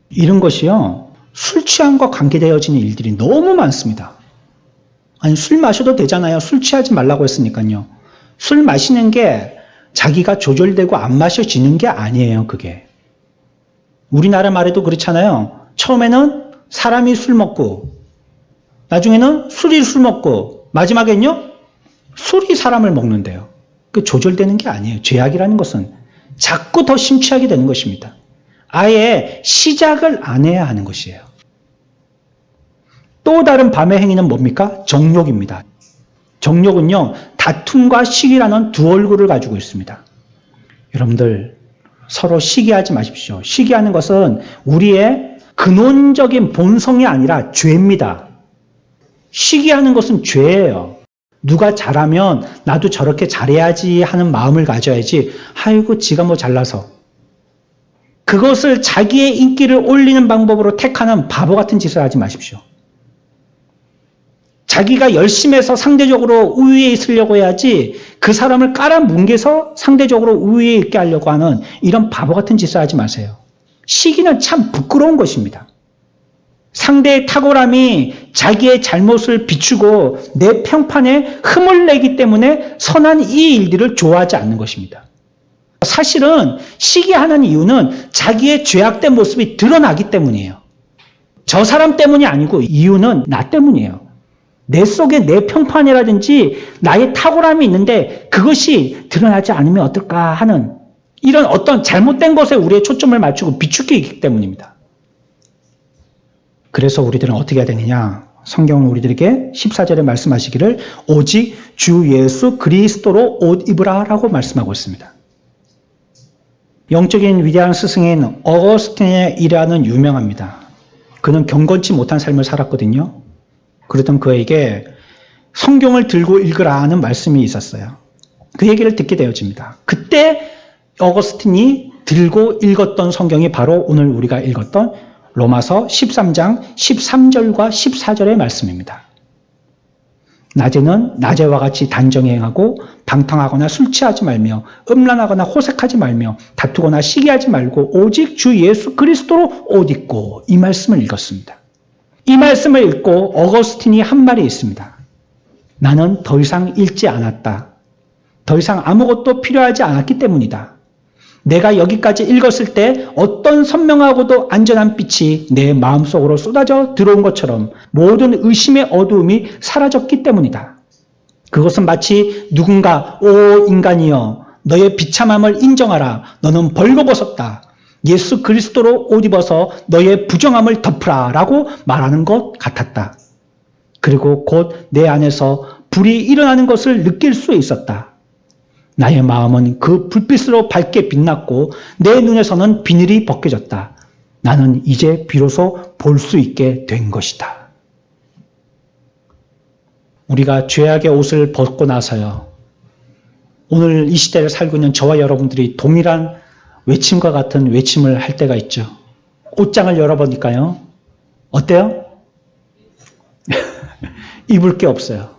이런 것이요. 술 취함과 관계되어지는 일들이 너무 많습니다. 아니 술 마셔도 되잖아요. 술 취하지 말라고 했으니까요. 술 마시는 게 자기가 조절되고 안 마셔지는 게 아니에요. 그게. 우리나라 말에도 그렇잖아요. 처음에는 사람이 술 먹고 나중에는 술이 술 먹고 마지막엔요. 술이 사람을 먹는데요. 그 조절되는 게 아니에요. 죄악이라는 것은 자꾸 더 심취하게 되는 것입니다. 아예 시작을 안 해야 하는 것이에요. 또 다른 밤의 행위는 뭡니까? 정욕입니다. 정욕은요. 다툼과 시기라는 두 얼굴을 가지고 있습니다. 여러분들 서로 시기하지 마십시오. 시기하는 것은 우리의 근원적인 본성이 아니라 죄입니다. 시기하는 것은 죄예요. 누가 잘하면 나도 저렇게 잘해야지 하는 마음을 가져야지. 아이고 지가 뭐 잘나서. 그것을 자기의 인기를 올리는 방법으로 택하는 바보 같은 짓을 하지 마십시오. 자기가 열심히 해서 상대적으로 우위에 있으려고 해야지 그 사람을 깔아뭉개서 상대적으로 우위에 있게 하려고 하는 이런 바보 같은 짓을 하지 마세요. 시기는 참 부끄러운 것입니다. 상대의 탁월함이 자기의 잘못을 비추고 내 평판에 흠을 내기 때문에 선한 이 일들을 좋아하지 않는 것입니다. 사실은 시기하는 이유는 자기의 죄악된 모습이 드러나기 때문이에요. 저 사람 때문이 아니고 이유는 나 때문이에요. 내 속에 내 평판이라든지 나의 탁월함이 있는데 그것이 드러나지 않으면 어떨까 하는 이런 어떤 잘못된 것에 우리의 초점을 맞추고 비추기 때문입니다. 그래서 우리들은 어떻게 해야 되느냐? 성경은 우리들에게 14절에 말씀하시기를 오직 주 예수 그리스도로 옷 입으라 라고 말씀하고 있습니다. 영적인 위대한 스승인 어거스틴의 일화는 유명합니다. 그는 경건치 못한 삶을 살았거든요. 그러던 그에게 성경을 들고 읽으라 하는 말씀이 있었어요. 그 얘기를 듣게 되어집니다. 그때 어거스틴이 들고 읽었던 성경이 바로 오늘 우리가 읽었던 로마서 13장 13절과 14절의 말씀입니다. 낮에는 낮에와 같이 단정히 행하고 방탕하거나 술 취하지 말며 음란하거나 호색하지 말며 다투거나 시기하지 말고 오직 주 예수 그리스도로 옷 입고 이 말씀을 읽었습니다. 이 말씀을 읽고 어거스틴이 한 말이 있습니다. 나는 더 이상 읽지 않았다. 더 이상 아무것도 필요하지 않았기 때문이다. 내가 여기까지 읽었을 때 어떤 선명하고도 안전한 빛이 내 마음속으로 쏟아져 들어온 것처럼 모든 의심의 어두움이 사라졌기 때문이다. 그것은 마치 누군가 오 인간이여 너의 비참함을 인정하라. 너는 벌거벗었다. 예수 그리스도로 옷 입어서 너의 부정함을 덮으라 라고 말하는 것 같았다. 그리고 곧 내 안에서 불이 일어나는 것을 느낄 수 있었다. 나의 마음은 그 불빛으로 밝게 빛났고 내 눈에서는 비늘이 벗겨졌다. 나는 이제 비로소 볼 수 있게 된 것이다. 우리가 죄악의 옷을 벗고 나서요. 오늘 이 시대를 살고 있는 저와 여러분들이 동일한 외침과 같은 외침을 할 때가 있죠. 옷장을 열어보니까요. 어때요? 입을 게 없어요.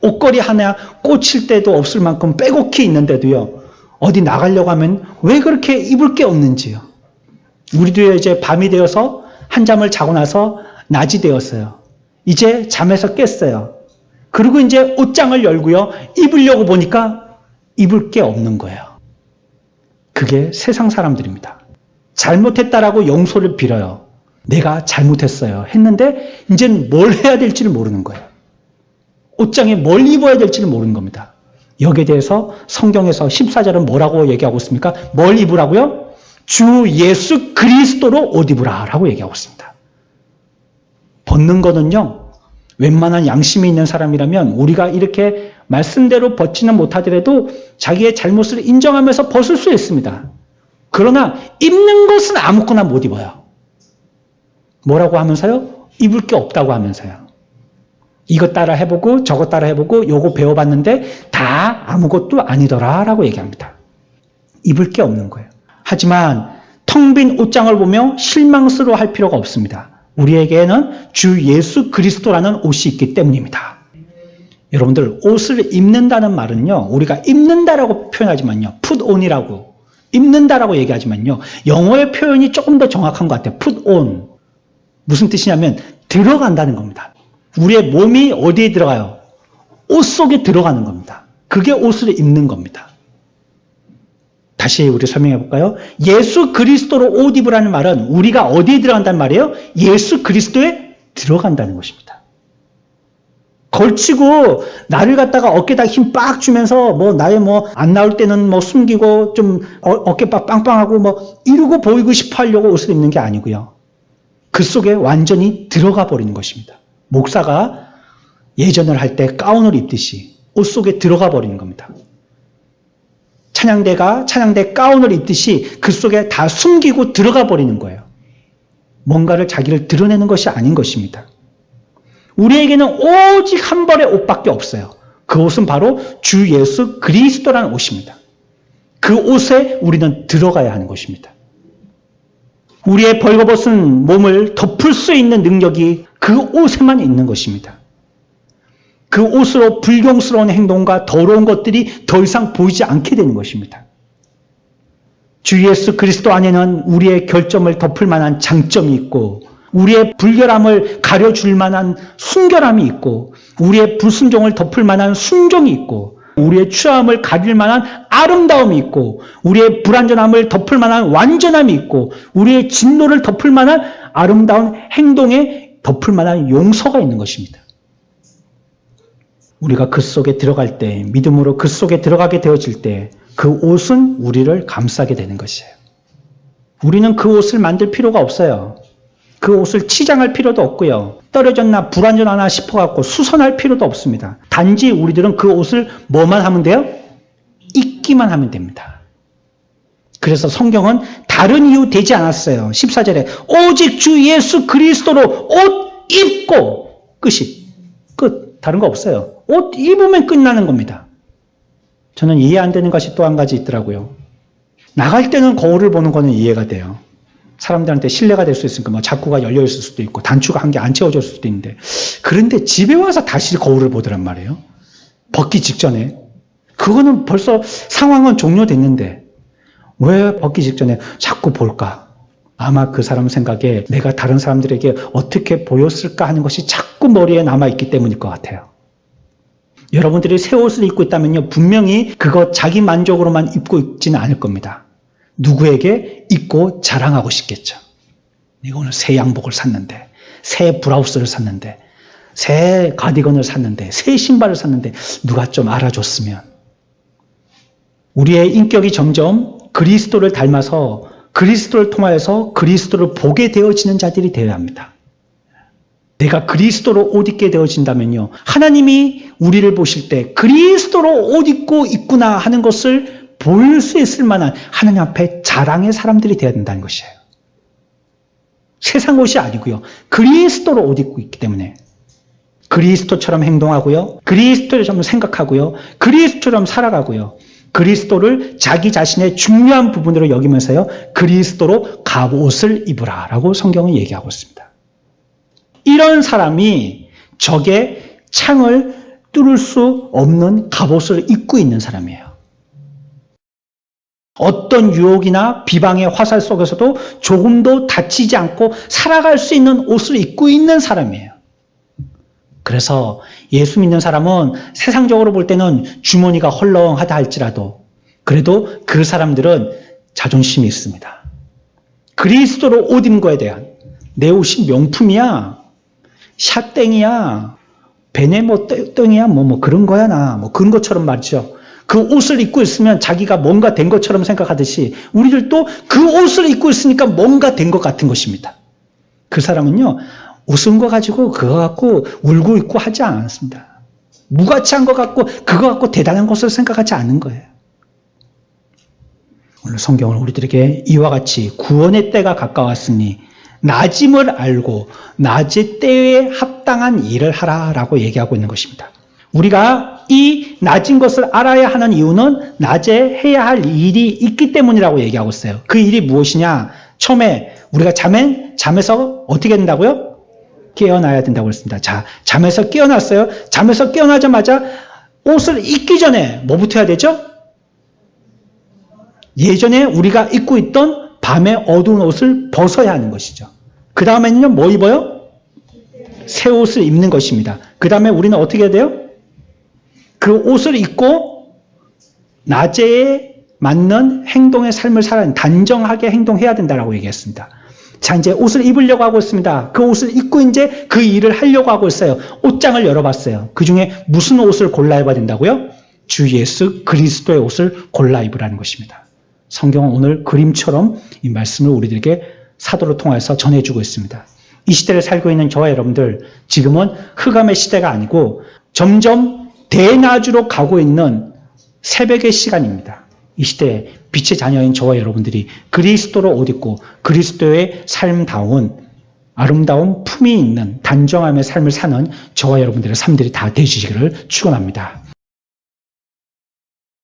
옷걸이 하나 꽂힐 때도 없을 만큼 빼곡히 있는데도요. 어디 나가려고 하면 왜 그렇게 입을 게 없는지요. 우리도 이제 밤이 되어서 한잠을 자고 나서 낮이 되었어요. 이제 잠에서 깼어요. 그리고 이제 옷장을 열고요. 입으려고 보니까 입을 게 없는 거예요. 그게 세상 사람들입니다. 잘못했다라고 용서를 빌어요. 내가 잘못했어요. 했는데 이제는 뭘 해야 될지를 모르는 거예요. 옷장에 뭘 입어야 될지를 모르는 겁니다. 여기에 대해서 성경에서 14절은 뭐라고 얘기하고 있습니까? 뭘 입으라고요? 주 예수 그리스도로 옷 입으라 라고 얘기하고 있습니다. 벗는 거는요. 웬만한 양심이 있는 사람이라면 우리가 이렇게 말씀대로 벗지는 못하더라도 자기의 잘못을 인정하면서 벗을 수 있습니다. 그러나 입는 것은 아무거나 못 입어요. 뭐라고 하면서요? 입을 게 없다고 하면서요. 이것 따라 해보고 저것 따라 해보고 요거 배워봤는데 다 아무것도 아니더라 라고 얘기합니다. 입을 게 없는 거예요. 하지만 텅 빈 옷장을 보며 실망스러워할 필요가 없습니다. 우리에게는 주 예수 그리스도라는 옷이 있기 때문입니다. 여러분들 옷을 입는다는 말은요. 우리가 입는다라고 표현하지만요. put on이라고 입는다라고 얘기하지만요. 영어의 표현이 조금 더 정확한 것 같아요. put on. 무슨 뜻이냐면 들어간다는 겁니다. 우리의 몸이 어디에 들어가요? 옷 속에 들어가는 겁니다. 그게 옷을 입는 겁니다. 다시 우리 설명해 볼까요? 예수 그리스도로 옷 입으라는 말은 우리가 어디에 들어간다는 말이에요? 예수 그리스도에 들어간다는 것입니다. 걸치고 나를 갖다가 어깨에다 힘 빡 주면서 나의 안 나올 때는 숨기고 좀 어깨 빵빵하고 이러고 보이고 싶어 하려고 옷을 입는 게 아니고요. 그 속에 완전히 들어가 버리는 것입니다. 목사가 예전을 할 때 가운을 입듯이 옷 속에 들어가 버리는 겁니다. 찬양대가 찬양대 가운을 입듯이 그 속에 다 숨기고 들어가 버리는 거예요. 뭔가를 자기를 드러내는 것이 아닌 것입니다. 우리에게는 오직 한 벌의 옷밖에 없어요. 그 옷은 바로 주 예수 그리스도라는 옷입니다. 그 옷에 우리는 들어가야 하는 것입니다. 우리의 벌거벗은 몸을 덮을 수 있는 능력이 그 옷에만 있는 것입니다. 그 옷으로 불경스러운 행동과 더러운 것들이 더 이상 보이지 않게 되는 것입니다. 주 예수 그리스도 안에는 우리의 결점을 덮을 만한 장점이 있고 우리의 불결함을 가려줄 만한 순결함이 있고 우리의 불순종을 덮을 만한 순종이 있고 우리의 추함을 가릴 만한 아름다움이 있고 우리의 불완전함을 덮을 만한 완전함이 있고 우리의 진노를 덮을 만한 아름다운 행동에 덮을 만한 용서가 있는 것입니다. 우리가 그 속에 들어갈 때, 믿음으로 그 속에 들어가게 되어질 때 그 옷은 우리를 감싸게 되는 것이에요. 우리는 그 옷을 만들 필요가 없어요. 그 옷을 치장할 필요도 없고요. 떨어졌나 불완전하나 싶어갖고 수선할 필요도 없습니다. 단지 우리들은 그 옷을 뭐만 하면 돼요? 입기만 하면 됩니다. 그래서 성경은 다른 이유 되지 않았어요. 14절에 오직 주 예수 그리스도로 옷 입고 끝이 끝. 다른 거 없어요. 옷 입으면 끝나는 겁니다. 저는 이해 안 되는 것이 또 한 가지 있더라고요. 나갈 때는 거울을 보는 거는 이해가 돼요. 사람들한테 신뢰가 될 수 있으니까 자꾸가 열려 있을 수도 있고 단추가 한 개 안 채워질 수도 있는데 그런데 집에 와서 다시 거울을 보더란 말이에요. 벗기 직전에. 그거는 벌써 상황은 종료됐는데 왜 벗기 직전에 자꾸 볼까? 아마 그 사람 생각에 내가 다른 사람들에게 어떻게 보였을까 하는 것이 자꾸 머리에 남아있기 때문일 것 같아요. 여러분들이 새 옷을 입고 있다면요. 분명히 그거 자기 만족으로만 입고 있지는 않을 겁니다. 누구에게 입고 자랑하고 싶겠죠. 내가 오늘 새 양복을 샀는데, 새 브라우스를 샀는데, 새 가디건을 샀는데, 새 신발을 샀는데 누가 좀 알아줬으면. 우리의 인격이 점점 그리스도를 닮아서 그리스도를 통하여서 그리스도를 보게 되어지는 자들이 되어야 합니다. 내가 그리스도로 옷 입게 되어진다면요, 하나님이 우리를 보실 때 그리스도로 옷 입고 있구나 하는 것을 볼 수 있을 만한 하나님 앞에 자랑의 사람들이 되어야 된다는 것이에요. 세상 옷이 아니고요, 그리스도로 옷 입고 있기 때문에 그리스도처럼 행동하고요, 그리스도처럼 생각하고요, 그리스도처럼 살아가고요, 그리스도를 자기 자신의 중요한 부분으로 여기면서요, 그리스도로 갑옷을 입으라 라고 성경은 얘기하고 있습니다. 이런 사람이 적의 창을 뚫을 수 없는 갑옷을 입고 있는 사람이에요. 어떤 유혹이나 비방의 화살 속에서도 조금도 다치지 않고 살아갈 수 있는 옷을 입고 있는 사람이에요. 그래서 예수 믿는 사람은 세상적으로 볼 때는 주머니가 헐렁하다 할지라도 그래도 그 사람들은 자존심이 있습니다. 그리스도로 옷 입은 거에 대한, 내 옷이 명품이야, 샤땡이야, 베네모 땡이야, 뭐 그런 거야, 그런 것처럼 말이죠. 그 옷을 입고 있으면 자기가 뭔가 된 것처럼 생각하듯이 우리들도 그 옷을 입고 있으니까 뭔가 된 것 같은 것입니다. 그 사람은요, 옷은 거 가지고 그거 갖고 울고 있고 하지 않습니다. 무가치한 것 같고 그거 갖고 대단한 것을 생각하지 않는 거예요. 오늘 성경은 우리들에게 이와 같이 구원의 때가 가까웠으니 낮임을 알고 낮의 때에 합당한 일을 하라라고 얘기하고 있는 것입니다. 우리가 이 낮은 것을 알아야 하는 이유는 낮에 해야 할 일이 있기 때문이라고 얘기하고 있어요. 그 일이 무엇이냐? 처음에 우리가 잠에서 어떻게 된다고요? 깨어나야 된다고 했습니다. 자, 잠에서 깨어났어요. 잠에서 깨어나자마자 옷을 입기 전에 뭐부터 해야 되죠? 예전에 우리가 입고 있던 밤의 어두운 옷을 벗어야 하는 것이죠. 그 다음에는요, 뭐 입어요? 새 옷을 입는 것입니다. 그 다음에 우리는 어떻게 해야 돼요? 그 옷을 입고 낮에 맞는 행동의 삶을 살아야, 단정하게 행동해야 된다라고 얘기했습니다. 자, 이제 옷을 입으려고 하고 있습니다. 그 옷을 입고 이제 그 일을 하려고 하고 있어요. 옷장을 열어봤어요. 그 중에 무슨 옷을 골라 입어야 된다고요? 주 예수 그리스도의 옷을 골라 입으라는 것입니다. 성경은 오늘 그림처럼 이 말씀을 우리들에게 사도를 통해서 전해주고 있습니다. 이 시대를 살고 있는 저와 여러분들, 지금은 흑암의 시대가 아니고 점점 대낮으로 가고 있는 새벽의 시간입니다. 이 시대에 빛의 자녀인 저와 여러분들이 그리스도로 옷 입고 그리스도의 삶다운 아름다운 품이 있는 단정함의 삶을 사는 저와 여러분들의 삶들이 다 되시기를 축원합니다.